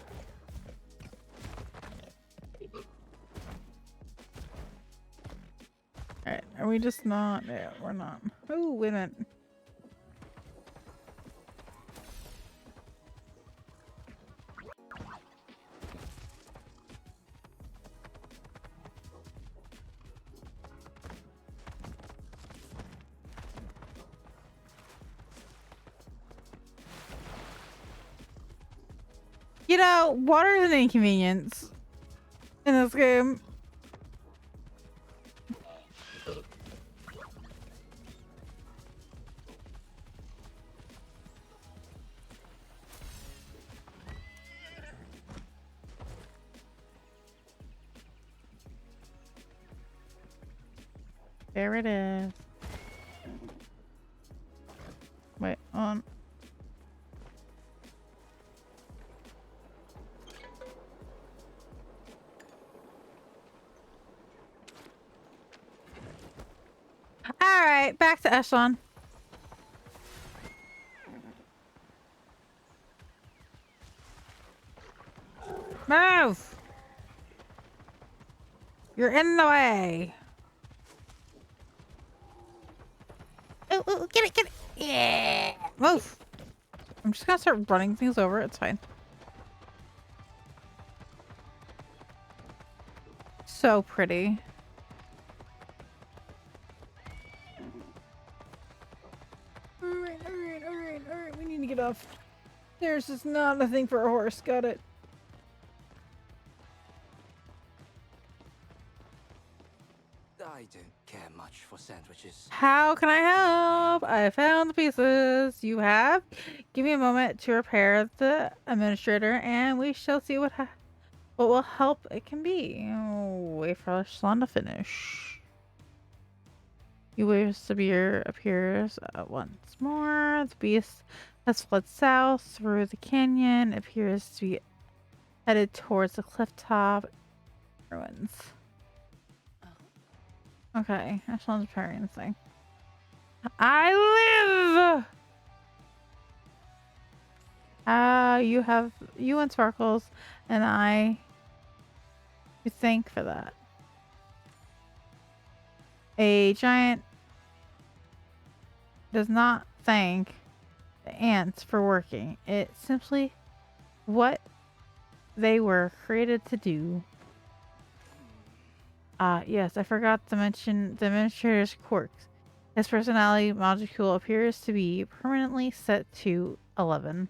Alright, are we just not? Yeah, we're not. Oh, wait a minute. You know, water is an inconvenience in this game. There it is. Wait, on. All right, back to Echelon. Move! You're in the way. Ooh, ooh, get it, get it. Yeah. Move. I'm just gonna start running things over. It's fine. So pretty. Alright. We need to get off. There's just not a thing for a horse. Got it. I don't care much for sandwiches. How can I help? I found the pieces. You have? Give me a moment to repair the administrator, and we shall see what will help it can be. Oh, wait for Echelon to finish. You wish Sabir appears once more. The beast has fled south through the canyon. It appears to be headed towards the cliff top ruins. Okay, Echelon's repairing the thing. I live! You and Sparkles and I you thank for that. A giant does not thank the ants for working. It's simply what they were created to do. Yes, I forgot to mention the administrator's quirks. His personality module appears to be permanently set to 11.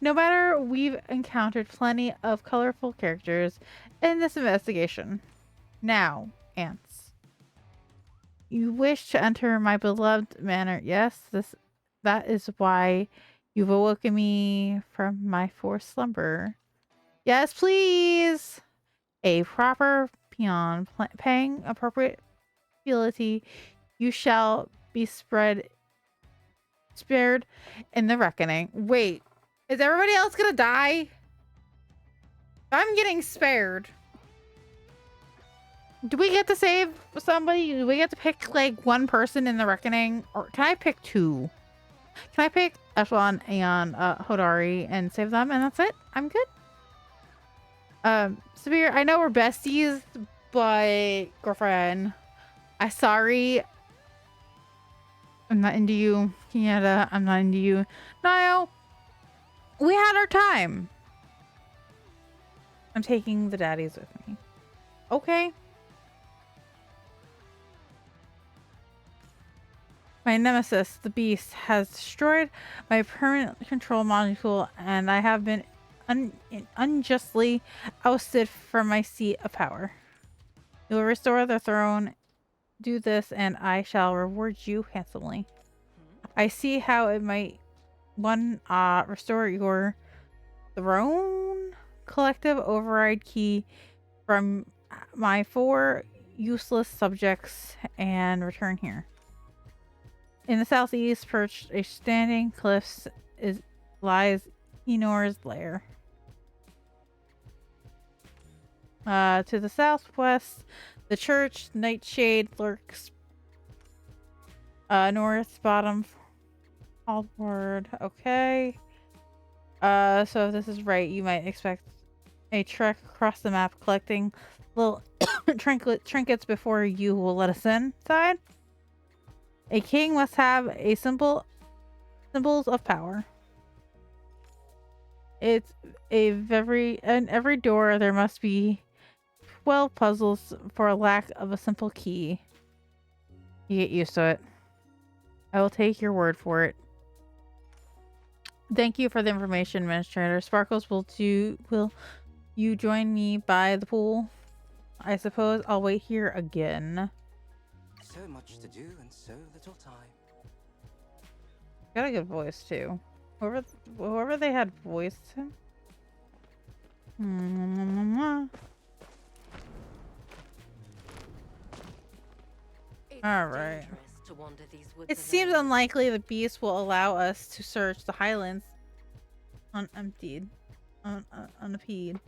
No matter, we've encountered plenty of colorful characters in this investigation. Now, ants. You wish to enter my beloved manor. Yes, that is why you've awoken me from my forced slumber. Yes, please. A proper peon paying appropriate fealty, you shall be spared in the reckoning. Wait, is everybody else gonna die? I'm getting spared. Do we get to save somebody? Do we get to pick like one person in the reckoning, or can I pick two? Can I pick Echelon and Hodari and save them, and that's it? I'm good. Sabir, I know we're besties, but girlfriend, I'm sorry. I'm not into you. Kenyatta, I'm not into you. Niall, we had our time. I'm taking the daddies with me. Okay. My nemesis, the beast, has destroyed my permanent control module, and I have been unjustly ousted from my seat of power. You will restore the throne. Do this, and I shall reward you handsomely. I see how it might restore your throne. Collective override key from my 4 useless subjects and return here. In the southeast, perched a standing cliffs lies Enor's lair. To the southwest, the church Nightshade lurks. North bottom outward. Okay. So if this is right, you might expect a trek across the map collecting little trinkets before you will let us inside. A king must have a symbols of power. It's in every door there must be 12 puzzles for lack of a simple key. You get used to it. I will take your word for it. Thank you for the information, Administrator. Sparkles, will you join me by the pool? I suppose I'll wait here again. So much to do and so little time. Got a good voice too. Whoever they had voiced him. All right. dangerous to wander these woods It seems alone. unlikely the beast will allow us to search the highlands unemptied, unimpeded.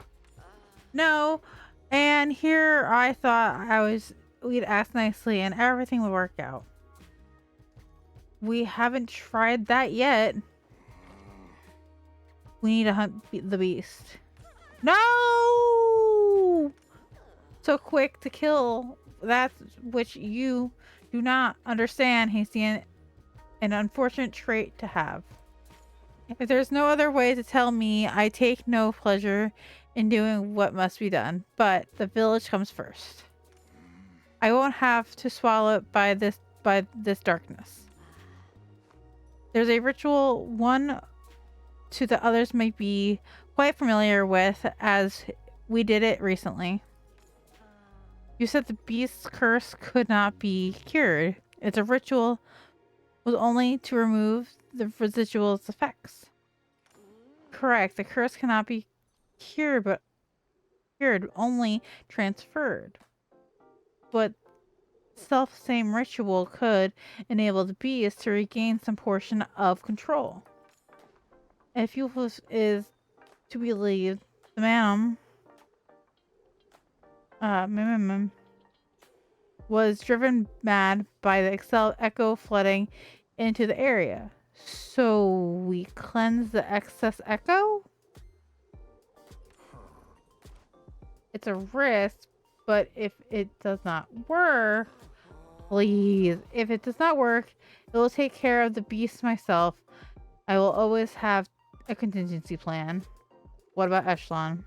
No, and here I thought we'd ask nicely and everything would work out. We haven't tried that yet. We need to hunt the beast. No! So quick to kill. That's which you do not understand, Hasty, an unfortunate trait to have. If there's no other way to tell me, I take no pleasure in doing what must be done, but the village comes first. I won't have to swallow it by this darkness. There's a ritual one to the others might be quite familiar with, as we did it recently. You said the beast's curse could not be cured. It's a ritual was only to remove the residual effects. Correct. The curse cannot be cured, only transferred. But same ritual could enable the beast to regain some portion of control. If Euphlus is to be believed, the was driven mad by the echo flooding into the area. So we cleanse the excess echo? It's a risk, but if it does not work, please, if it does not work, it will take care of the beast myself. I will always have a contingency plan. What about Echelon?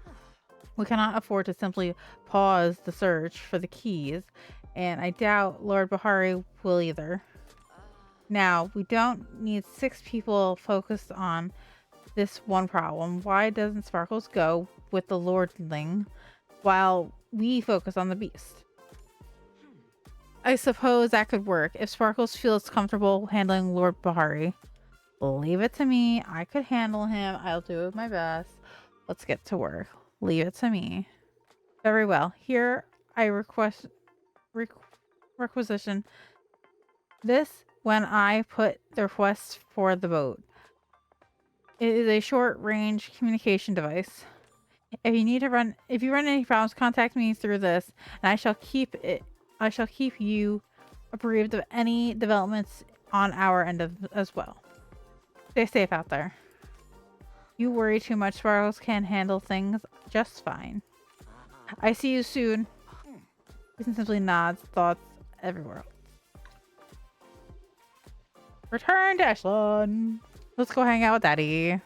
We cannot afford to simply pause the search for the keys, and I doubt Lord Bahari will either. Now, we don't need 6 people focused on this one problem. Why doesn't Sparkles go with the Lordling while we focus on the beast? I suppose that could work if Sparkles feels comfortable handling Lord Bahari. Leave it to me. I could handle him. I'll do my best. Let's get to work. Leave it to me. Very well. Here I requisition this when I put the request for the boat. It is a short-range communication device. If you run any problems, contact me through this, and I shall keep you apprised of any developments on our end as well. Stay safe out there. You worry too much. Sparkles can handle things just fine. I see you soon. Ethan simply nods, thoughts everywhere. Return to Echelon. Let's go hang out with Daddy.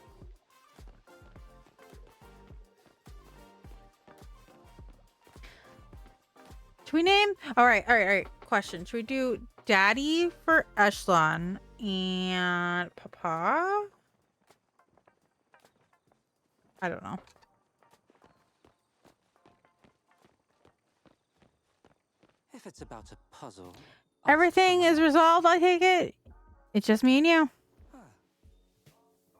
Should we name? All right. Question. Should we do Daddy for Echelon and Papa? I don't know. If it's about a puzzle, ask Everything is someone. resolved, I take it? It's just me and you.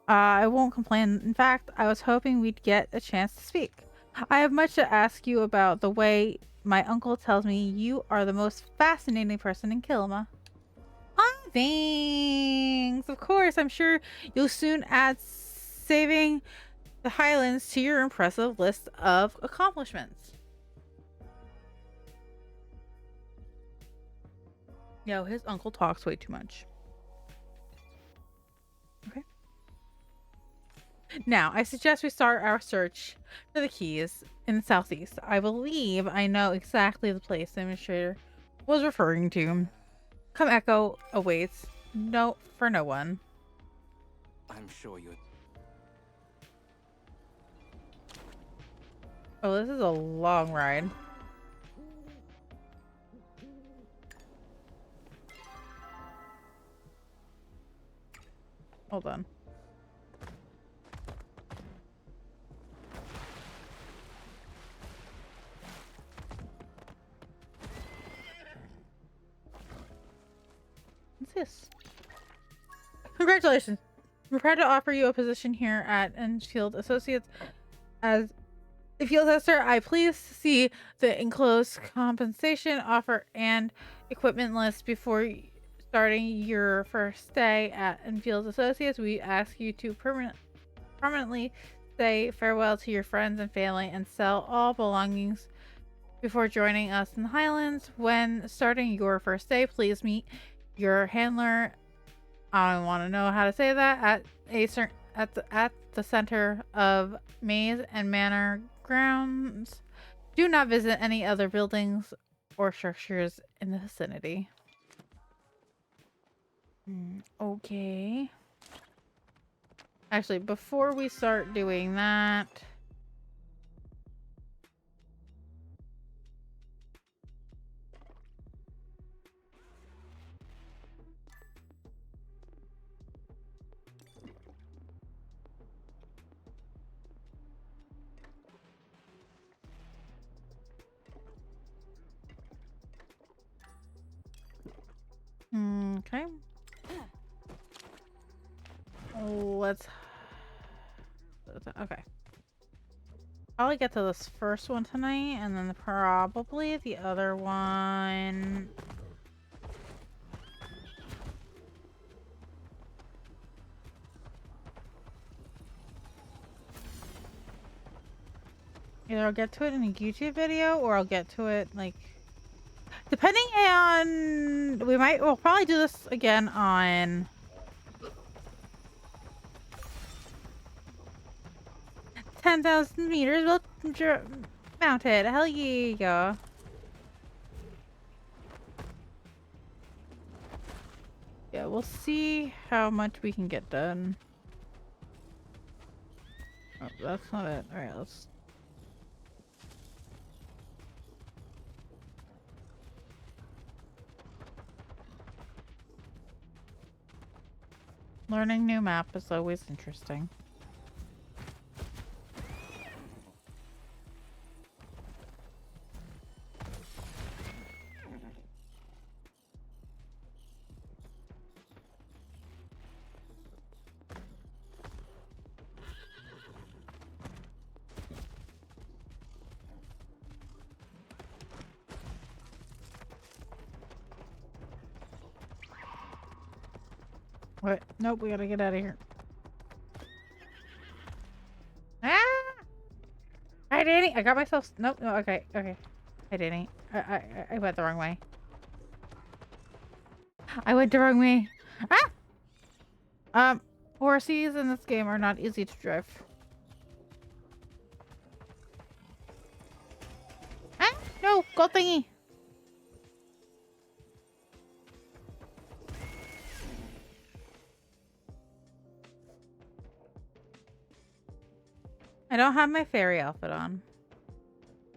I won't complain. In fact, I was hoping we'd get a chance to speak. I have much to ask you about the way my uncle tells me you are the most fascinating person in Kilima. Ah, thanks. Of course, I'm sure you'll soon add saving the Highlands to your impressive list of accomplishments. Yo, his uncle talks way too much. Okay. Now, I suggest we start our search for the keys in the southeast. I believe I know exactly the place the administrator was referring to. Come Echo awaits. No, for no one. I'm sure you're. Oh, this is a long ride. Hold on. What's this? Congratulations. We're proud to offer you a position here at Enfield Associates as If you Lester, I please see the enclosed compensation offer and equipment list before starting your first day at Enfield Associates. We ask you to permanently say farewell to your friends and family and sell all belongings before joining us in the Highlands. When starting your first day, please meet your handler. I want to know how to say that at the center of Maze and Manor grounds. Do not visit any other buildings or structures in the vicinity. Okay. Actually, before we start doing that, okay. Let's okay. Probably get to this first one tonight, and then probably the other one. Either I'll get to it in a YouTube video, or I'll get to it like depending on we'll probably do this again on 10,000 meters. We'll mount it. Hell yeah. Yeah, we'll see how much we can get done. Oh, that's not it. Alright, let's... Learning new map is always interesting. What? Nope, we gotta get out of here. Ah! Hi, Danny. I got myself. Nope. No. Okay. Okay. Hi, Danny. I went the wrong way. I went the wrong way. Ah! Horses in this game are not easy to drive. Ah! No! Gold thingy! I don't have my fairy outfit on.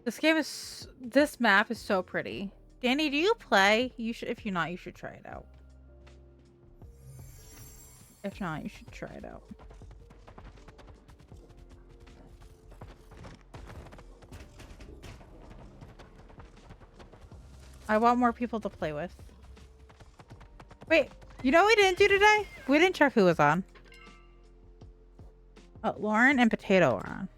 This map is so pretty. Danny, do you play? You should, if you're not, you should try it out. If not, you should try it out. I want more people to play with. Wait, you know what we didn't do today? We didn't check who was on. Oh, Lauren and Potato are on.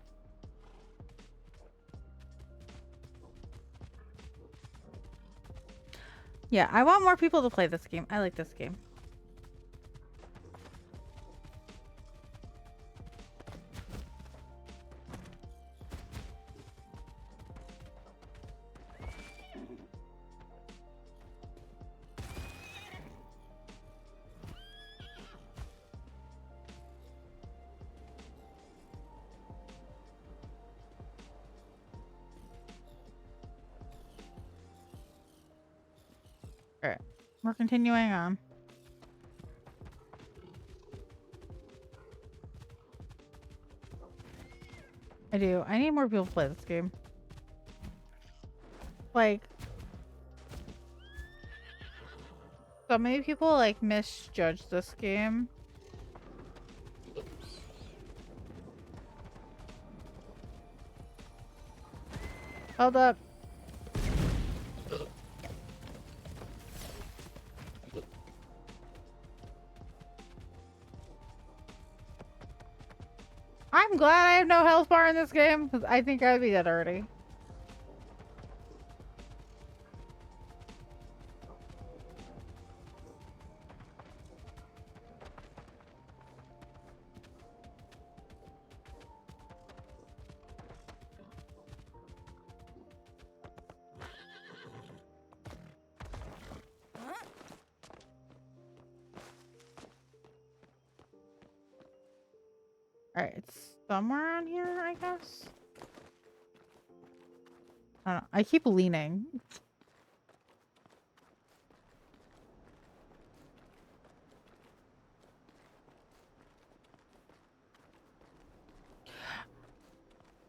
Yeah, I want more people to play this game. I like this game. Alright, we're continuing on. I do. I need more people to play this game. Like, so many people like misjudge this game. Hold up. I'm glad I have no health bar in this game, because I think I'd be dead already. Alright, it's somewhere on here, I guess. I don't know. I keep leaning.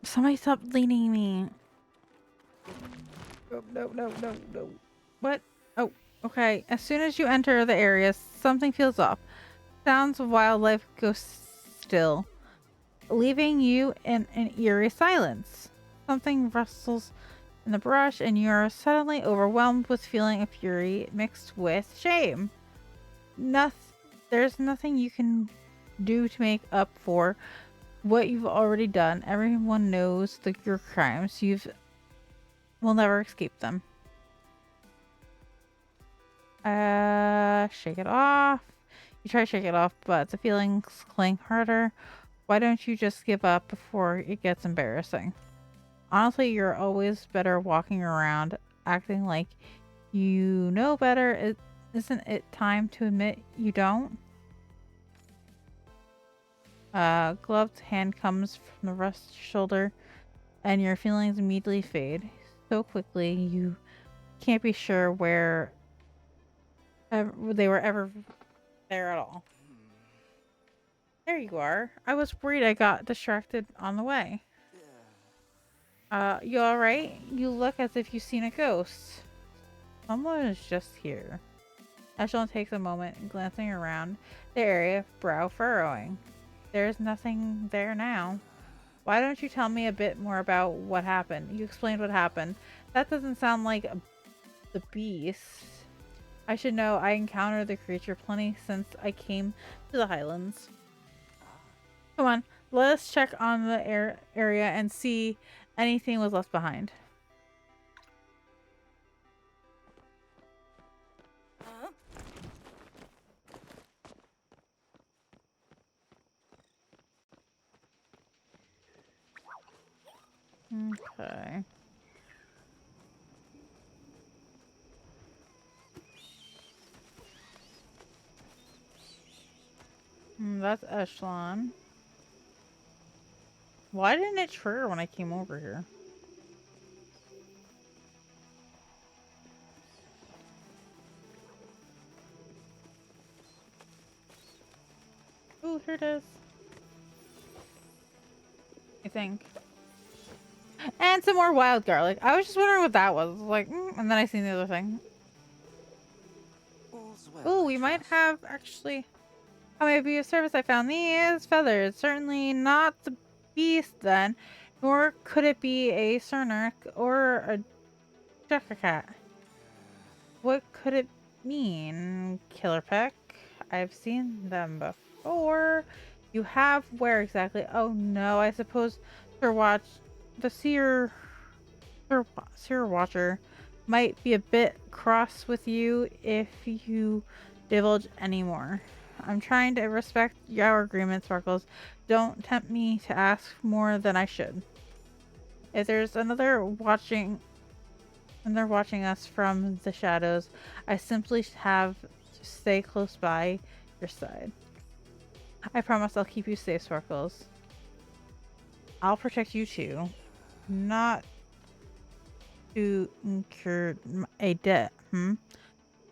Somebody stop leaning me. Oh, no. What? Oh, okay. As soon as you enter the area, something feels off. Sounds of wildlife go still, leaving you in an eerie silence. Something rustles in the brush, and you are suddenly overwhelmed with feeling of fury mixed with shame. There's nothing you can do to make up for what you've already done. Everyone knows your crimes. Will never escape them. Shake it off. You try to shake it off, but the feelings cling harder. Why don't you just give up before it gets embarrassing? Honestly, you're always better walking around acting like you know better. Isn't it time to admit you don't? Gloved hand comes from the rest shoulder, and your feelings immediately fade so quickly you can't be sure where they were ever there at all. There you are. I was worried I got distracted on the way. You alright? You look as if you've seen a ghost. Someone is just here. Echelon takes a moment, glancing around the area, brow furrowing. There's nothing there now. Why don't you tell me a bit more about what happened? You explained what happened. That doesn't sound like the beast. I should know. I encountered the creature plenty since I came to the Highlands. Come on, let us check on the area and see anything was left behind. Okay. That's Echelon. Why didn't it trigger when I came over here? Oh, here it is. I think. And some more wild garlic. I was just wondering what that was. Like, and then I seen the other thing. Oh, we might have actually. How may I be of service? I found these feathers. Certainly not the beast then, nor could it be a Cernic or a Jessica. What could it mean? Killer Peck? I've seen them before. You have where exactly? Oh no, I suppose the Seer Watcher might be a bit cross with you if you divulge anymore. I'm trying to respect your agreement, Sparkles. Don't tempt me to ask more than I should. If there's another watching and they're watching us from the shadows, I simply have to stay close by your side. I promise I'll keep you safe, Sparkles. I'll protect you too. Not to incur a debt, Then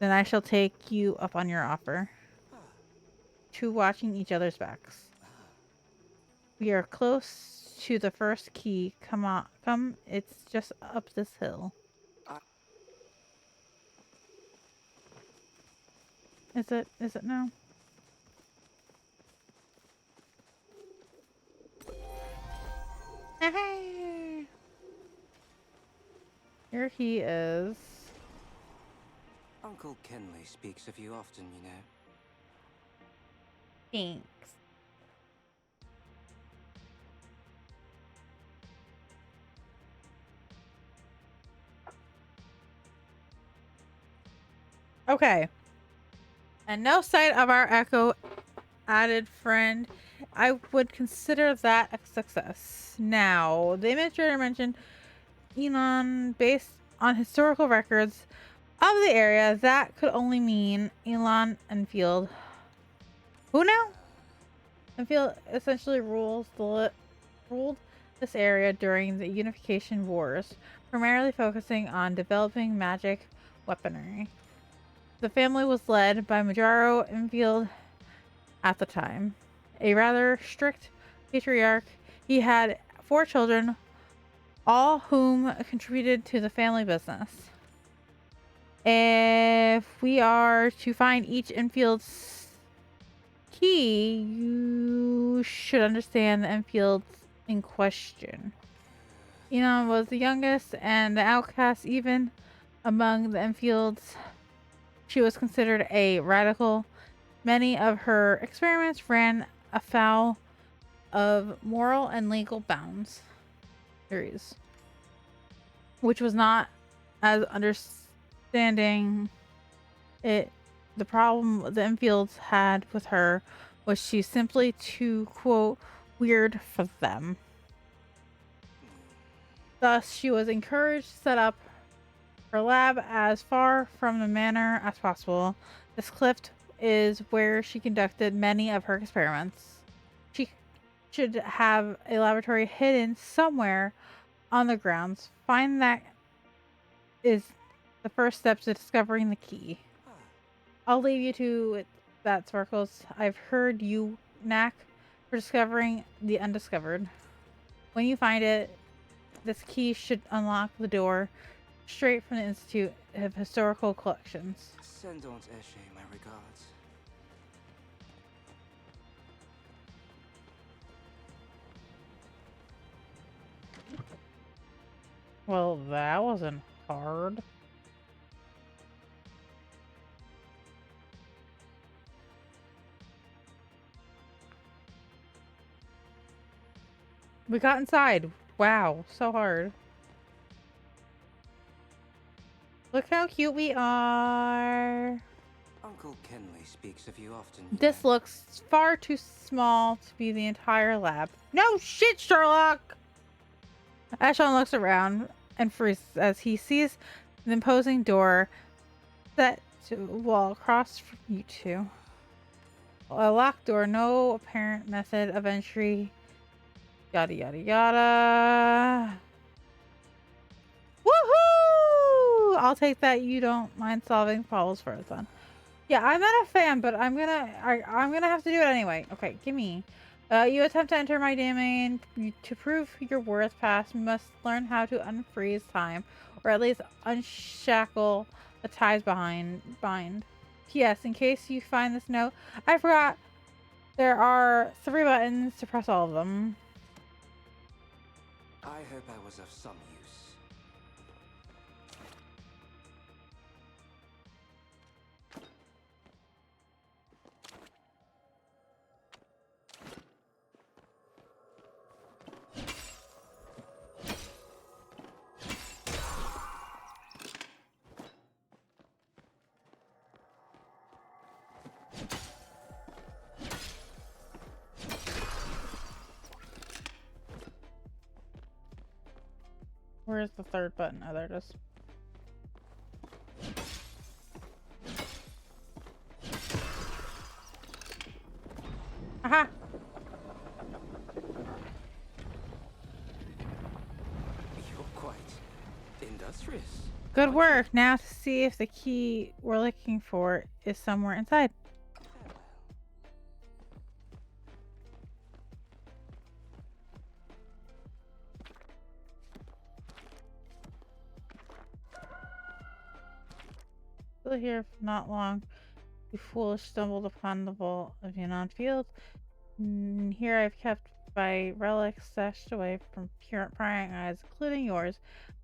I shall take you up on your offer. To watching each other's backs. We are close to the first key. Come on, come. It's just up this hill. Is it now? Hey! Here he is. Uncle Kenley speaks of you often, you know. Thanks. Okay. And no sight of our Echo added friend. I would consider that a success. Now, the administrator mentioned Elon based on historical records of the area. That could only mean Elon Enfield. Who now? Enfield essentially ruled this area during the Unification Wars, primarily focusing on developing magic weaponry. The family was led by Majaro Enfield at the time, a rather strict patriarch. He had 4 children, all whom contributed to the family business. If we are to find each Enfield's key, you should understand the Enfields in question. Enon was the youngest and the outcast. Even among the Enfields, she was considered a radical. Many of her experiments ran afoul of moral and legal bounds, theories, which was not as understanding it. The problem the Enfields had with her was she's simply too, quote, weird for them. Thus, she was encouraged to set up her lab as far from the manor as possible. This cliff is where she conducted many of her experiments. She should have a laboratory hidden somewhere on the grounds. Find that is the first step to discovering the key. I'll leave you to that, Sparkles. I've heard you knack for discovering the undiscovered. When you find it, this key should unlock the door straight from the Institute of Historical Collections. Send Aunt Eshe my regards. Well, that wasn't hard. We got inside. Wow, so hard. Look how cute we are. Uncle Kenley speaks of you often. This looks far too small to be the entire lab. No shit, Sherlock! Ashon looks around and freezes as he sees the imposing door set to a wall across from you two. A locked door, no apparent method of entry. Yada yada yada. Woohoo! I'll take that you don't mind solving puzzles for fun. Yeah, I'm not a fan, but I'm gonna have to do it anyway. Okay, gimme. You attempt to enter my domain. To prove your worth past, you must learn how to unfreeze time, or at least unshackle the ties bind. P.S. In case you find this note, I forgot there are 3 buttons to press all of them. I hope I was of some use. Where's the 3rd button? Oh, there it is. Aha! You're quite industrious. Good work. Now to see if the key we're looking for is somewhere inside. Still here for not long. You foolish stumbled upon the vault of Yanon Field. Here I've kept my relics stashed away from prying eyes, including yours.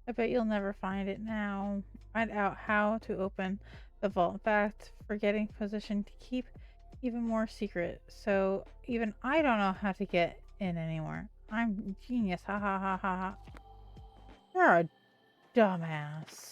I bet you'll never find it now. Find out how to open the vault. In fact, forgetting position to keep even more secret. So even I don't know how to get in anymore. I'm genius. Ha ha ha ha ha. You're a dumbass.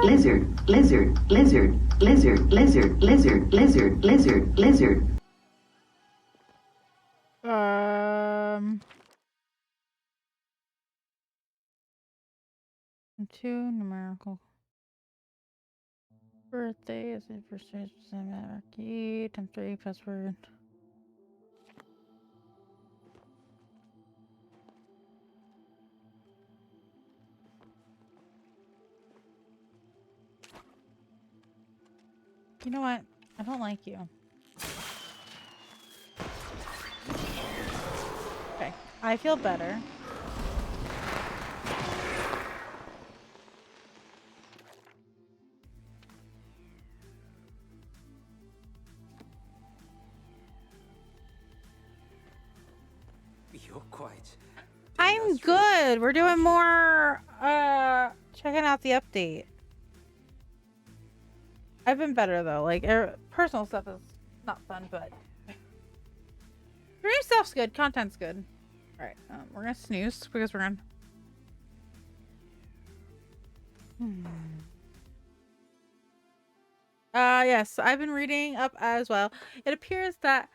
lizard, lizard, lizard, lizard, lizard, lizard, lizard, lizard, lizard. Two numerical. Birthday is it first key times 3 password. You know what? I don't like you. Okay, I feel better. You're quite. I'm industrious. good. We're doing more checking out the update. I've been better though. Like personal stuff is not fun, but stream stuff's good. Content's good. All right, we're gonna snooze because we're gonna. Yes, I've been reading up as well. It appears that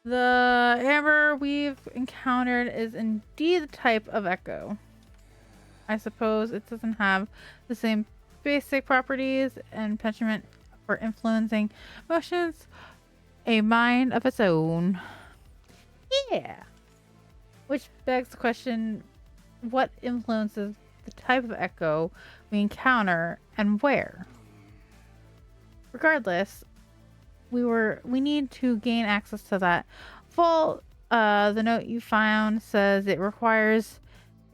the amber we've encountered is indeed the type of echo. I suppose it doesn't have the same basic properties and penchant for influencing emotions, a mind of its own. Yeah. Which begs the question, what influences the type of echo we encounter and where? Regardless, we need to gain access to that. The note you found says it requires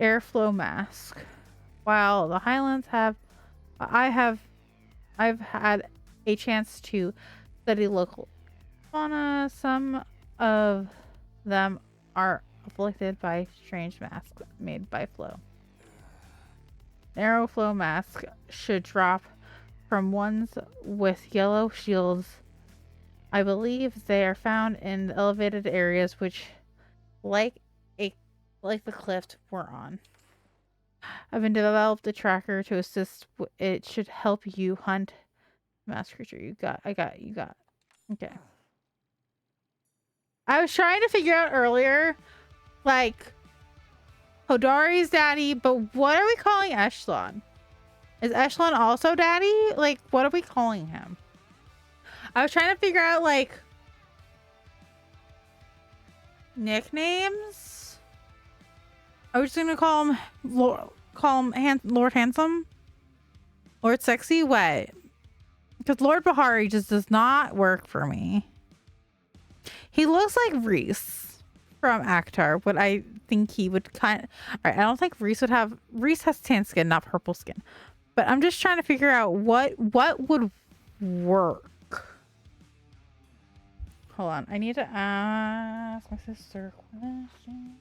airflow mask. While the Highlands I've had a chance to study local fauna. Some of them are afflicted by strange masks made by flow. Narrow flow masks should drop from ones with yellow shields. I believe they are found in the elevated areas which like the cliff we're on. I've been developed a tracker to assist. It should help you hunt mass creature. You got. Okay. I was trying to figure out earlier, like, Hodari's daddy, but what are we calling Echelon? Is Echelon also daddy? Like, what are we calling him? I was trying to figure out, like, nicknames. Are we just gonna call him Lord Handsome? Lord Sexy? What? Because Lord Bahari just does not work for me. He looks like Reese from Akhtar, but I think he would kind of... Alright, I don't think Reese would have... Reese has tan skin, not purple skin. But I'm just trying to figure out what would work. Hold on, I need to ask my sister a question.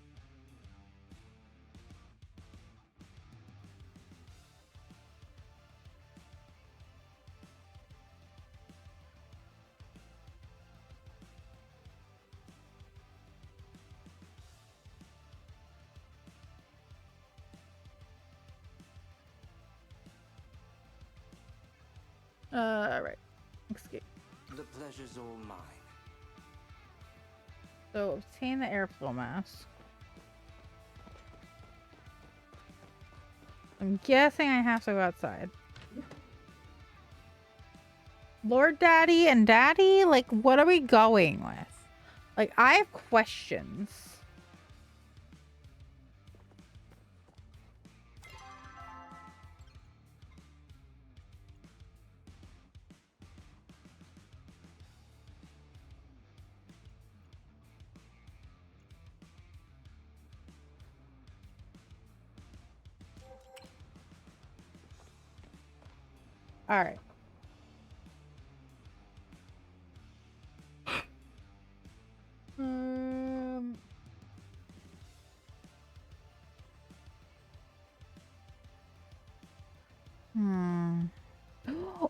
Alright. Escape. The pleasure's all mine. So obtain the airflow mask. I'm guessing I have to go outside. Lord Daddy and Daddy? Like, what are we going with? Like, I have questions. All right.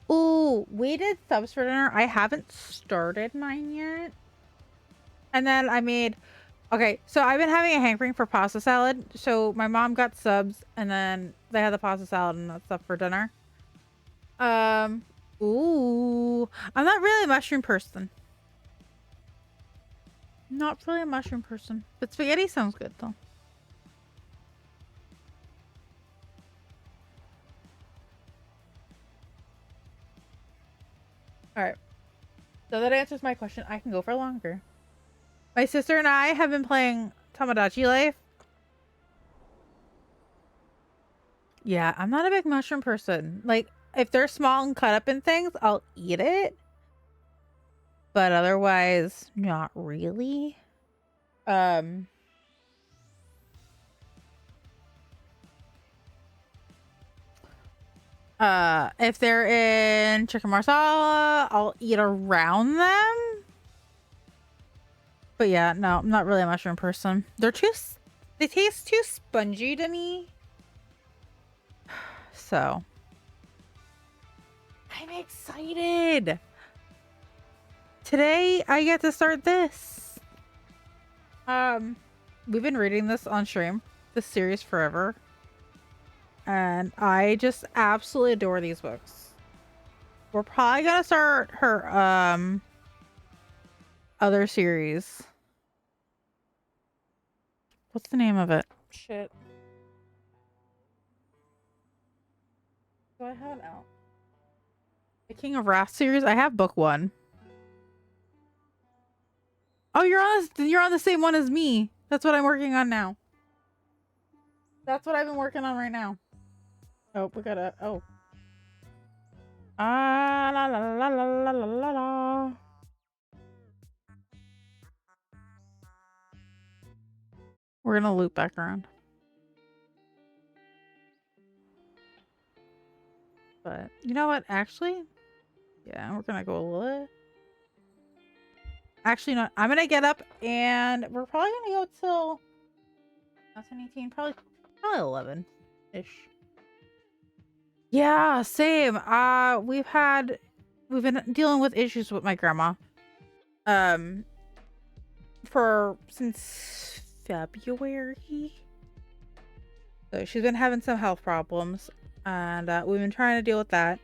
Oh, we did subs for dinner. I haven't started mine yet. And then I made... Okay, so I've been having a hankering for pasta salad. So my mom got subs, and then they had the pasta salad and that stuff for dinner. Ooh, I'm not really a mushroom person. Not really a mushroom person, but spaghetti sounds good though. All right. So that answers my question. I can go for longer. My sister and I have been playing Tamagotchi Life. Yeah, I'm not a big mushroom person. Like, if they're small and cut up in things, I'll eat it. But otherwise, not really. If they're in chicken marsala, I'll eat around them. But yeah, no, I'm not really a mushroom person. They taste too spongy to me. So I'm excited. Today I get to start this. We've been reading this on stream, this series forever. And I just absolutely adore these books. We're probably gonna start her other series. What's the name of it? Shit. Do I have it out? The King of Wrath series? I have book 1. Oh, you're on the same one as me. That's what I'm working on now. That's what I've been working on right now. Oh, we gotta. Oh. Ah, la la la la la la la la. We're gonna loop back around. But you know what? Actually, yeah, we're gonna go a little. Actually, no. I'm gonna get up, and we're probably gonna go till 18, probably 11 ish. Yeah, same. We've been dealing with issues with my grandma. Since February. So she's been having some health problems, and we've been trying to deal with that.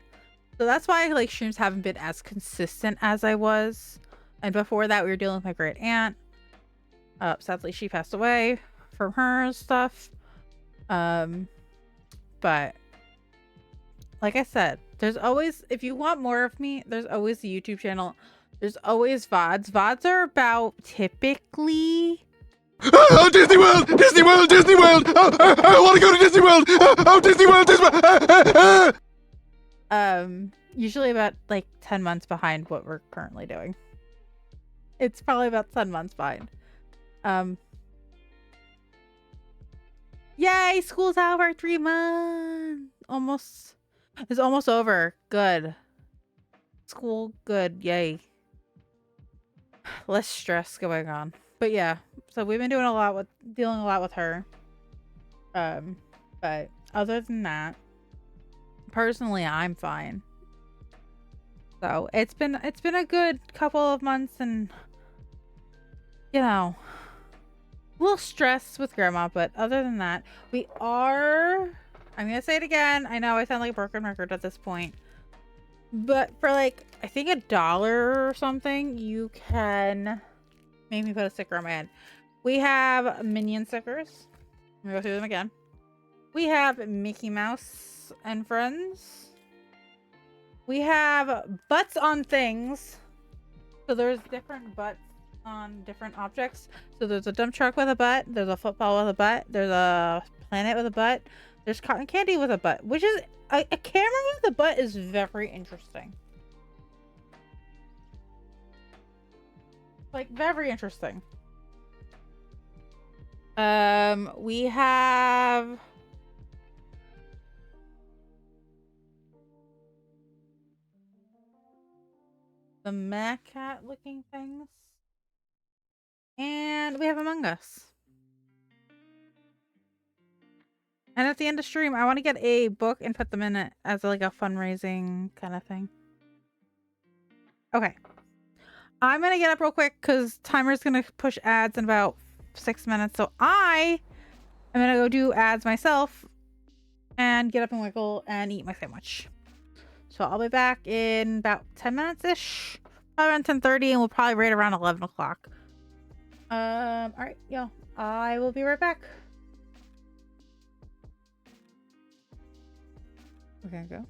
So that's why like streams haven't been as consistent as I was. And before that, we were dealing with my great aunt. Sadly, she passed away from her stuff. But like I said, there's always, if you want more of me, there's always the YouTube channel. There's always VODs. VODs are about typically... Oh, Disney World! Disney World! Disney World! I want to go to Disney World! Oh, Disney World! Disney World! Usually about like 10 months behind what we're currently doing. It's probably about 10 months behind. Yay! School's over. 3 months. Almost. It's almost over. Good. School, good. Yay. Less stress going on. But yeah, so we've been dealing a lot with her. But other than that, personally, I'm fine. So it's been a good couple of months, and you know, a little stressed with grandma, but other than that, I'm gonna say it again. I know I sound like a broken record at this point, but for like, I think $1 or something, you can make me put a sticker on my head. We have Minion stickers. I'm gonna go through them again. We have Mickey Mouse and Friends. We have butts on things. So there's different butts on different objects. So there's a dump truck with a butt. There's a football with a butt. There's a planet with a butt. There's cotton candy with a butt, which is a camera with a butt is very interesting. Like, very interesting. We have the Mac Cat looking things. And we have Among Us. And at the end of stream, I want to get a book and put them in it as like a fundraising kind of thing. Okay. I'm going to get up real quick because timer's going to push ads in about 6 minutes. So I am going to go do ads myself and get up and wiggle and eat my sandwich. So I'll be back in about 10 minutes ish. Probably around 10:30, and we'll probably raid around 11 o'clock. All right, y'all. I will be right back. We're gonna go.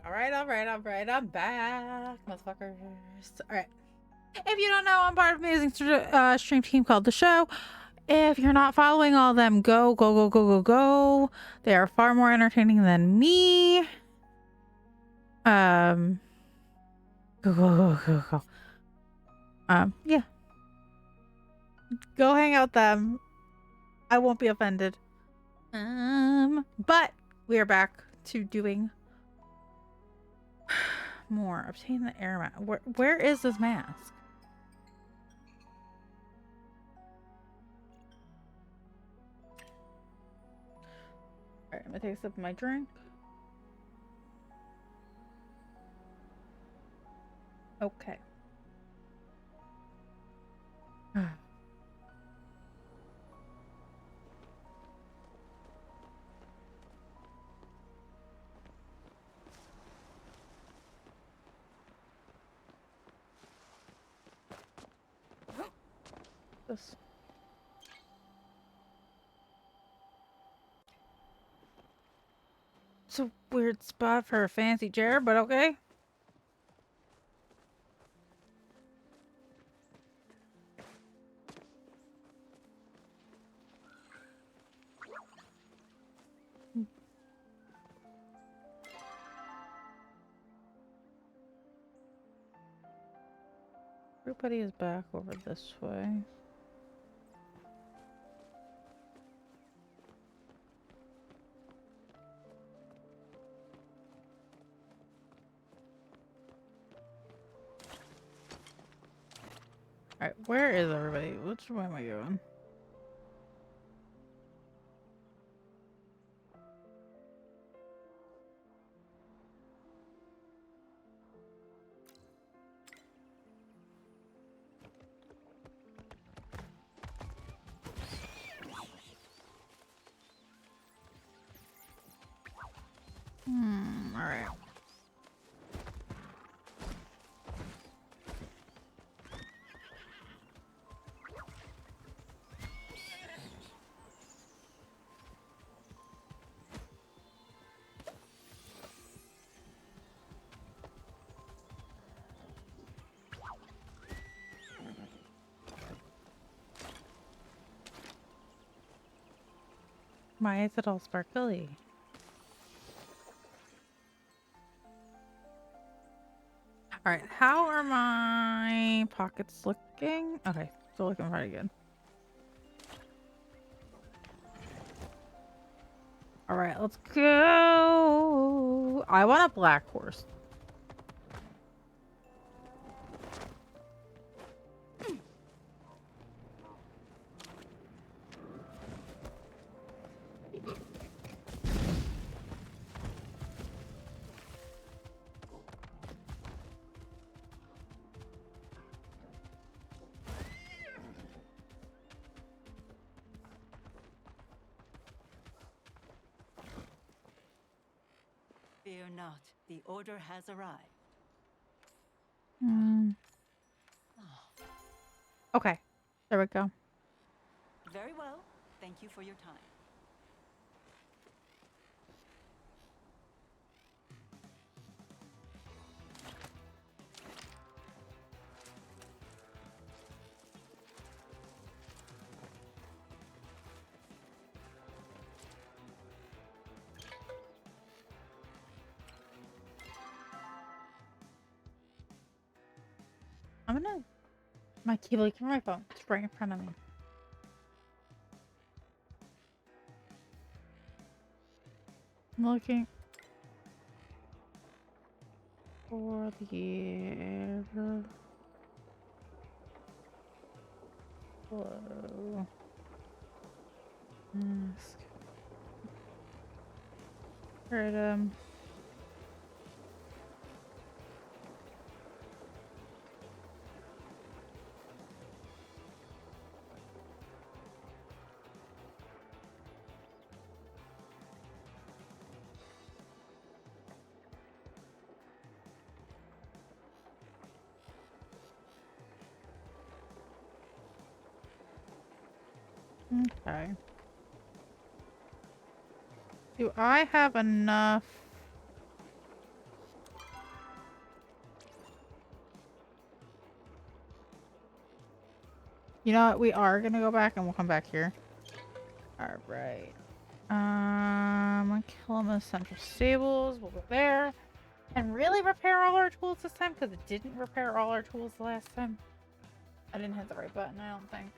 Alright, I'm back, motherfuckers. Alright. If you don't know, I'm part of an amazing stream team called The Show. If you're not following all of them, go. They are far more entertaining than me. Go. Yeah. Go hang out with them. I won't be offended. But we are back to doing more. Obtain the air mask. Where is this mask? Alright, I'm gonna take a sip of my drink. Okay. This. It's a weird spot for a fancy chair, but okay. Everybody is back over this way. Alright, where is everybody? Which way am I going? Alright. Why is it all sparkly? Alright, how are my pockets looking? Okay, still looking pretty good. Alright, let's go. I want a black horse. Fear not, the order has arrived. Okay, there we go. Very well. Thank you for your time. I'm gonna my keyblade from my phone. It's right in front of me. I'm looking for the Hello. Mask. Alright, okay. Do I have enough You know what? We are gonna go back and we'll come back here. Alright. Kilima Central Stables. We'll go there. And really repair all our tools this time because it didn't repair all our tools the last time. I didn't hit the right button, I don't think.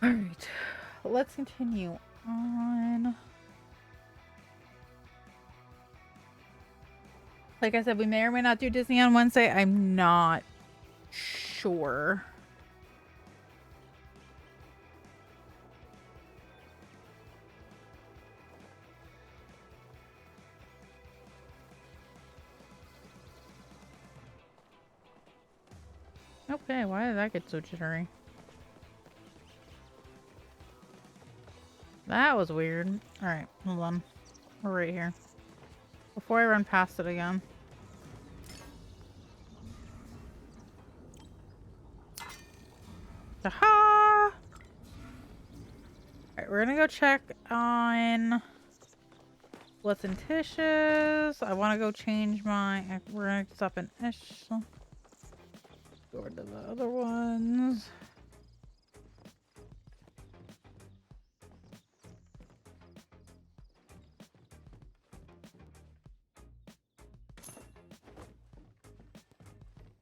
Alright. Let's continue on. Like I said, we may or may not do Disney on Wednesday. I'm not sure. Okay, why did that get so jittery? That was weird. Alright, hold on. We're right here. Before I run past it again. Aha! Alright, we're gonna go check on what's in Tish's. I want to go change my... We're gonna stop in Ish. Go over to the other ones.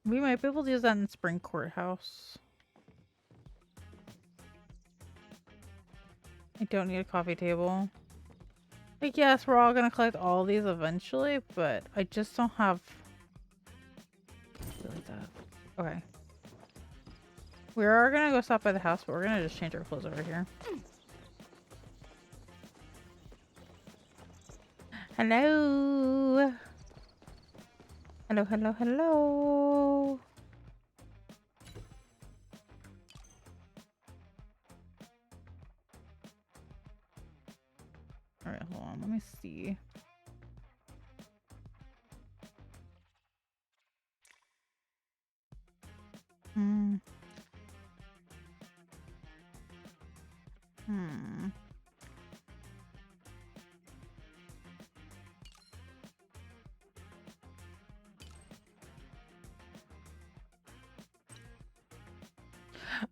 We might be able to use that in Spring Courthouse. I don't need a coffee table. Like, yes, we're all gonna collect all these eventually, but I just don't have... Like that. Okay. We are gonna go stop by the house, but we're gonna just change our clothes over here. Hello! Hello, hello, hello! Alright, hold on, let me see.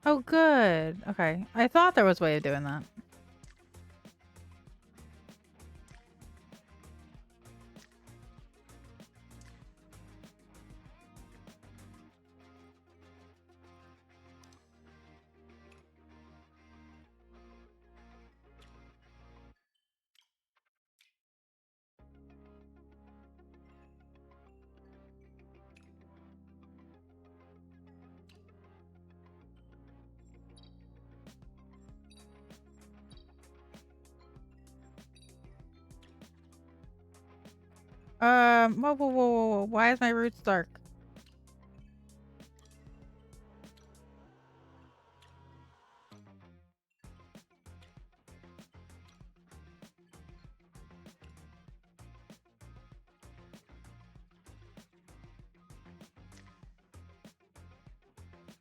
Oh, good. Okay. I thought there was a way of doing that. Whoa, whoa, whoa, whoa, whoa. Why is my roots dark?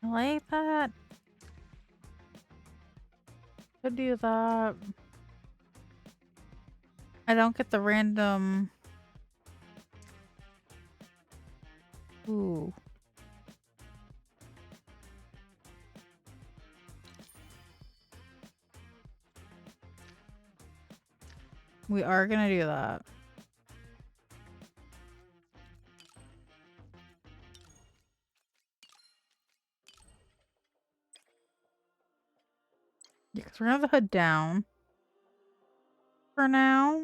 I like that. Could do that. I don't get the random... Ooh. We are gonna do that. Yeah, because we're gonna have the hood down for now.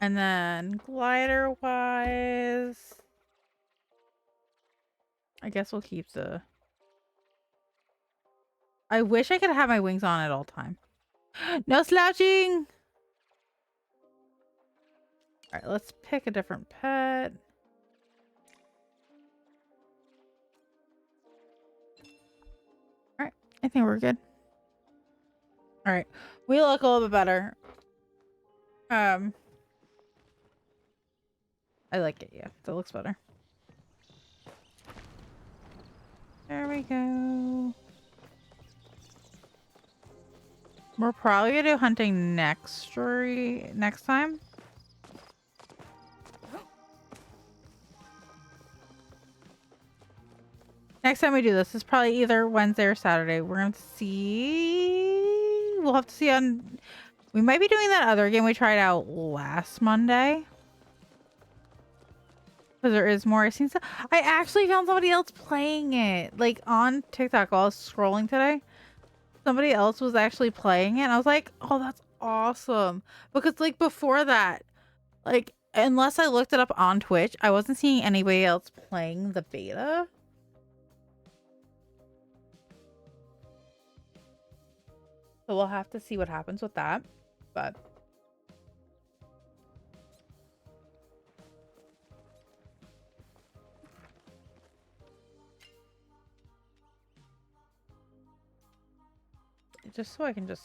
And then glider wise, I guess we'll keep the... I wish I could have my wings on at all time. No slouching! Alright, let's pick a different pet. Alright, I think we're good. Alright, we look a little bit better. I like it, yeah. That looks better. There we go. We're probably gonna do hunting next time. Next time we do this is probably either Wednesday or Saturday. We're going to see. We'll have to see on. We might be doing that other game we tried out last Monday. Because there is more. I actually found somebody else playing it. Like on TikTok while I was scrolling today. Somebody else was actually playing it. And I was like, oh, that's awesome. Because like before that, like unless I looked it up on Twitch, I wasn't seeing anybody else playing the beta. So we'll have to see what happens with that. But just so I can just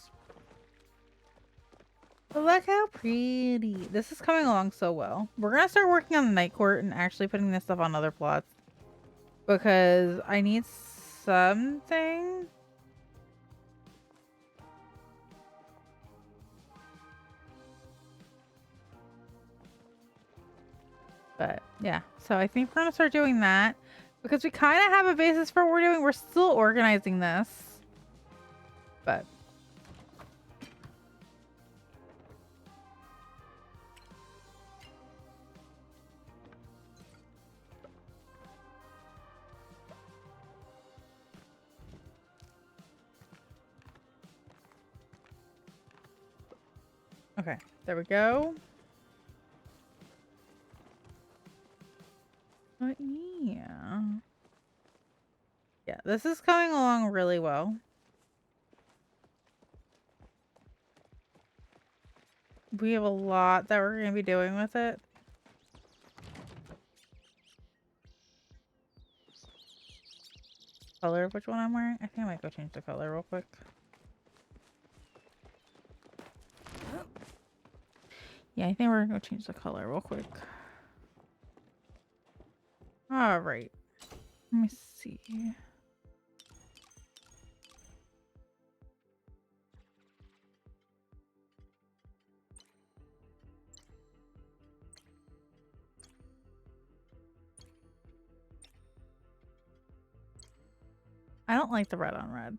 look how pretty. This is coming along so well. We're gonna start working on the night court and actually putting this stuff on other plots because I need something. But yeah, so I think we're gonna start doing that because we kind of have a basis for what we're doing. We're still organizing this, but okay, there we go. But yeah, this is coming along really well. We have a lot that we're going to be doing with it. Color of which one I'm wearing? I think I might go change the color real quick. Yeah, I think we're going to go change the color real quick. All right. Let me see. I don't like the red on red.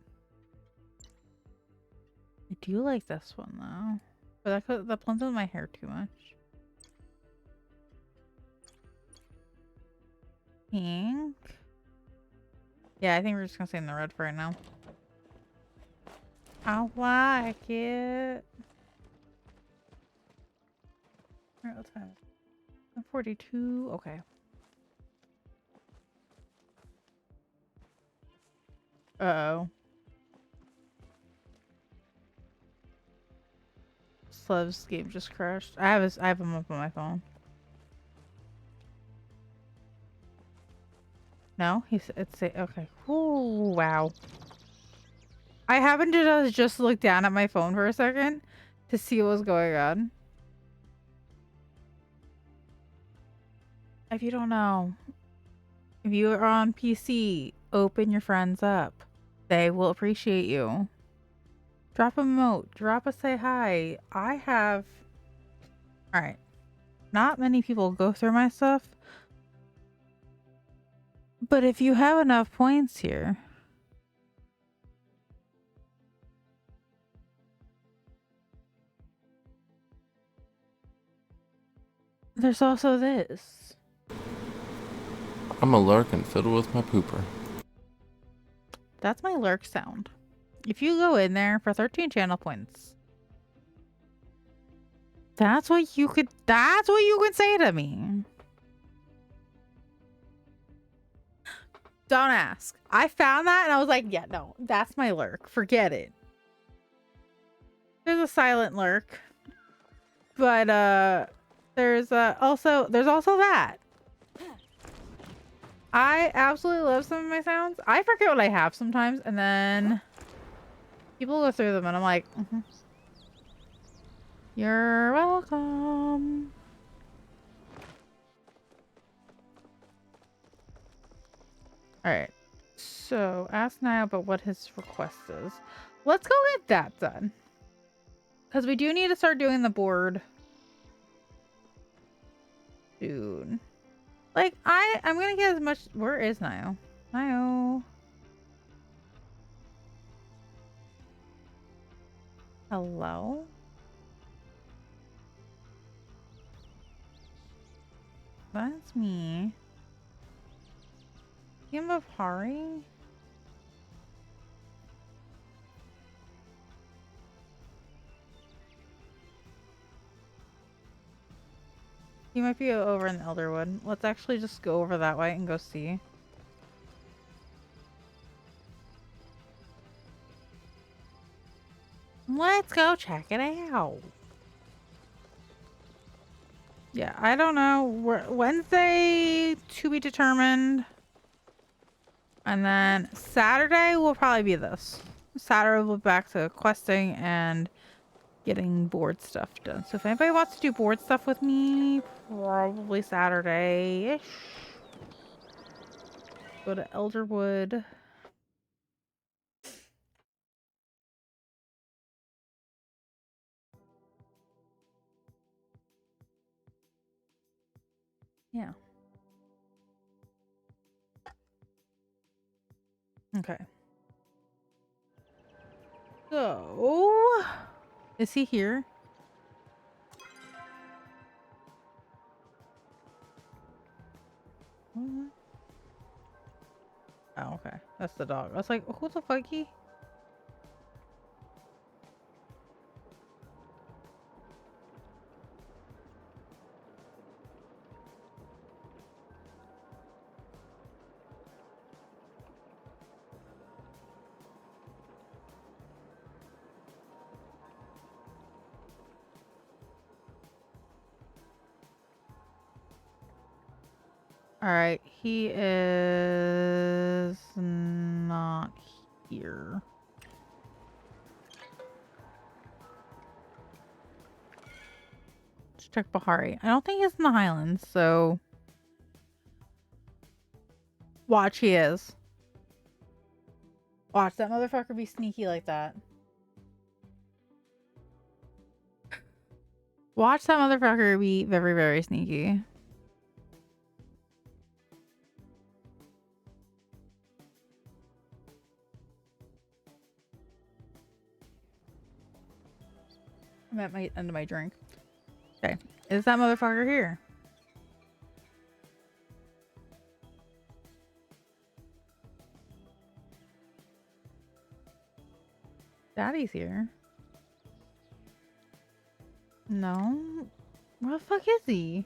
I do like this one though, but that blends with my hair too much. Pink. Yeah, I think we're just gonna stay in the red for right now. I like it. Alright, what time? 42. Okay. Uh-oh. Slev's game just crashed. I have him up on my phone. No, it's okay. Ooh, wow. I happened to just look down at my phone for a second to see what was going on. If you don't know, if you are on PC, open your friends up. They will appreciate you. Drop a note. Drop a say hi. I have... Alright. Not many people go through my stuff. But if you have enough points here... There's also this. I'm a lurk and fiddle with my pooper. That's my lurk sound. If you go in there for 13 channel points, that's what you could say to me. Don't ask. I found that and I was like, yeah, no, that's my lurk. Forget it. There's a silent lurk. But there's also that. I absolutely love some of my sounds. I forget what I have sometimes, and then people go through them, and I'm like, you're welcome. All right. So ask Niall about what his request is. Let's go get that done. Because we do need to start doing the board soon. Like, I'm going to get as much... Where is Niall? Hi. Hello? That's me. Game of Hari? He might be over in the Elderwood. Let's actually just go over that way and go see. Let's go check it out. Yeah, I don't know. Wednesday to be determined. And then Saturday will probably be this. Saturday we'll be back to questing and getting board stuff done. So if anybody wants to do board stuff with me, probably Saturday-ish. Go to Elderwood. Yeah. Okay. So, is he here? What? Oh, okay. That's the dog. I was like, who the fuck he? Alright, he is not here. Let's check Bahari. I don't think he's in the Highlands, so... Watch, he is. Watch, that motherfucker be sneaky like that. Watch that motherfucker be very, very sneaky. I'm at my end of my drink. Okay. Is that motherfucker here? Daddy's here. No? Where the fuck is he?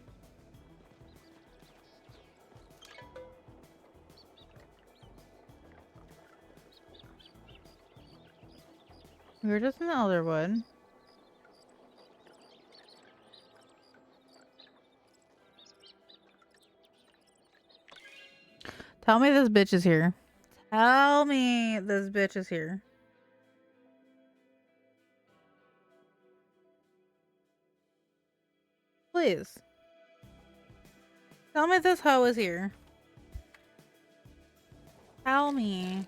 We were just in the Elderwood. Tell me this bitch is here. Tell me this bitch is here. Please. Tell me this hoe is here. Tell me.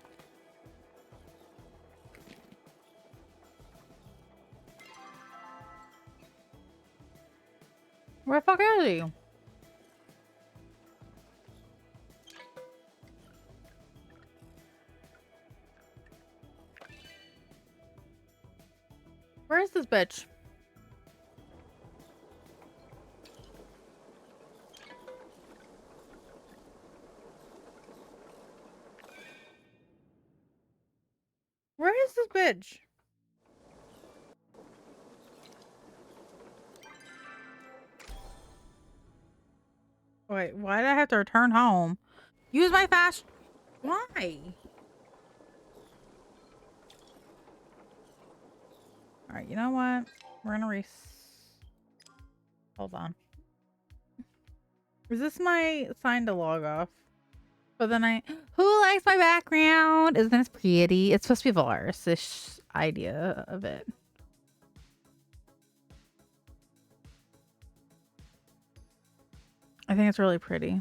Where the fuck is he? Where is this bitch? Where is this bitch? Wait, why did I have to return home? Use my fast... Why? Alright, you know what? We're gonna Hold on. Is this my sign to log off for the night? Who likes my background? Isn't this pretty? It's supposed to be Valaris-ish idea of it. I think it's really pretty.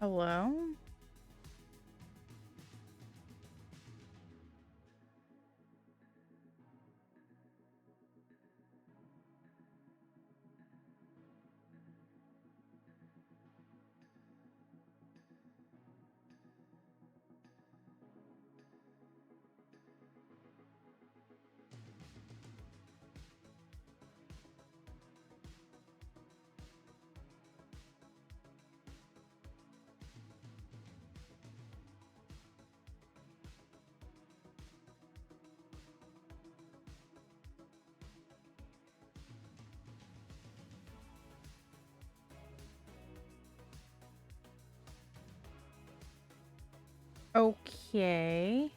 Hello? Okay.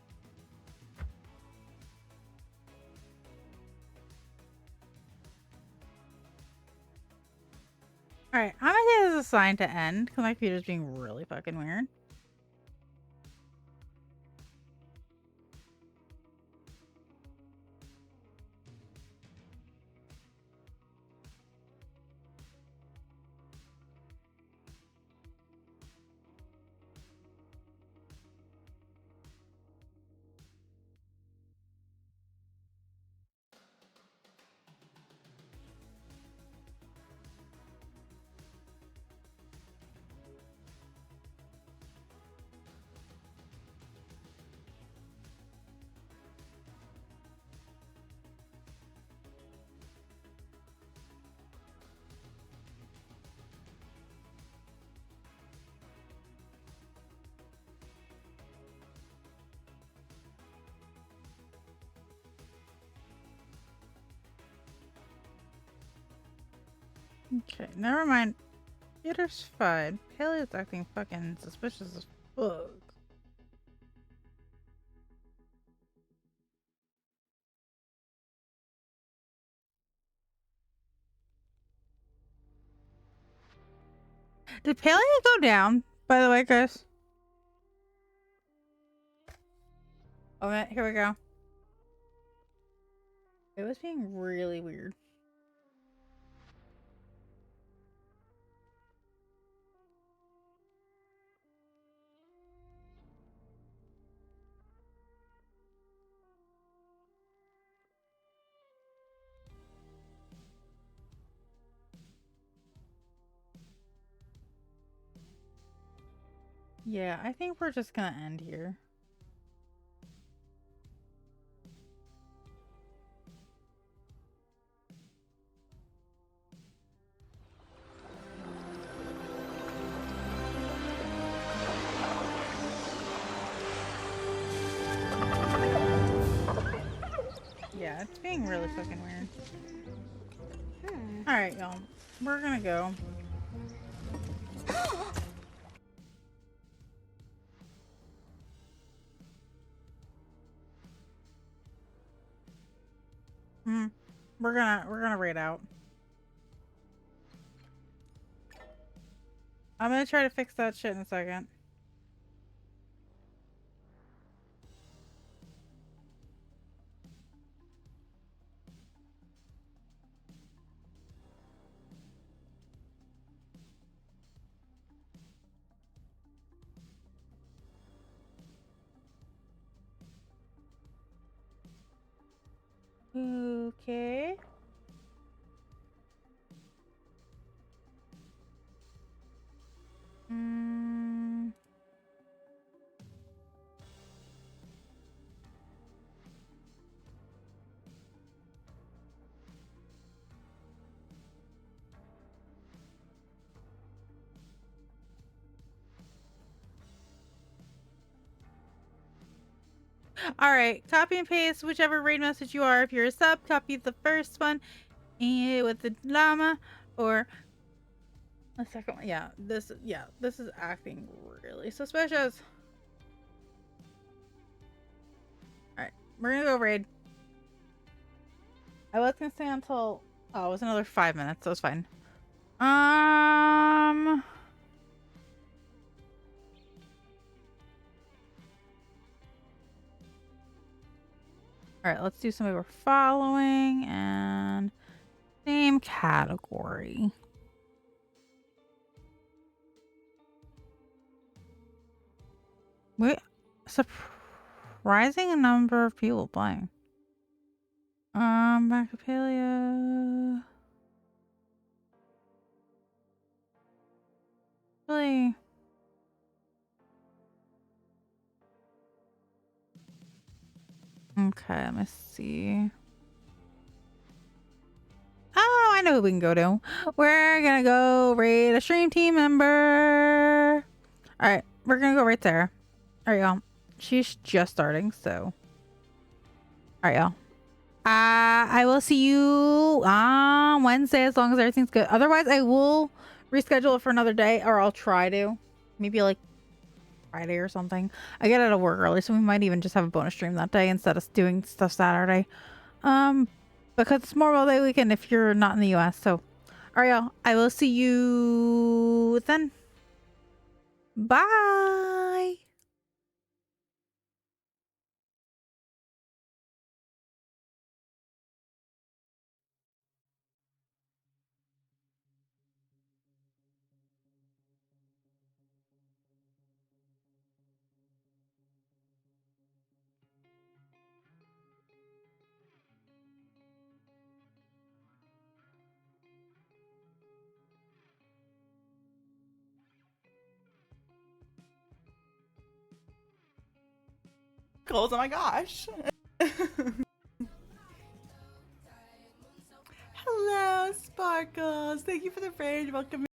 Alright, I'm gonna say this is a sign to end because my computer's being really fucking weird. Okay, never mind. Computer's fine. Paley's acting fucking suspicious as fuck. Did Paley go down, by the way, guys? Okay, here we go. It was being really weird. Yeah, I think we're just gonna end here. Yeah, it's being really fucking weird. Alright, y'all. We're gonna go. We're gonna raid out. I'm gonna try to fix that shit in a second. Okay. Alright, copy and paste whichever raid message you are. If you're a sub, copy the first one and with the llama, or the second one. Yeah, this is acting really suspicious. Alright, we're gonna go raid. I was gonna stay until it was another 5 minutes, so it's fine. Alright, let's do somebody we're following and same category. surprising number of people playing. Backapalia. Really? Okay, let me see. Oh, I know who we can go to. We're gonna go raid a stream team member. Alright, we're gonna go right there. Alright, y'all. She's just starting, so. Alright, y'all. I will see you on Wednesday as long as everything's good. Otherwise, I will reschedule it for another day, or I'll try to. Maybe like Friday or something. I get out of work early, so we might even just have a bonus stream that day instead of doing stuff Saturday. Because it's Memorial Day weekend if you're not in the US. So, alright, y'all. I will see you then. Bye. Oh my gosh. Hello, Sparkles. Thank you for the raid. Welcome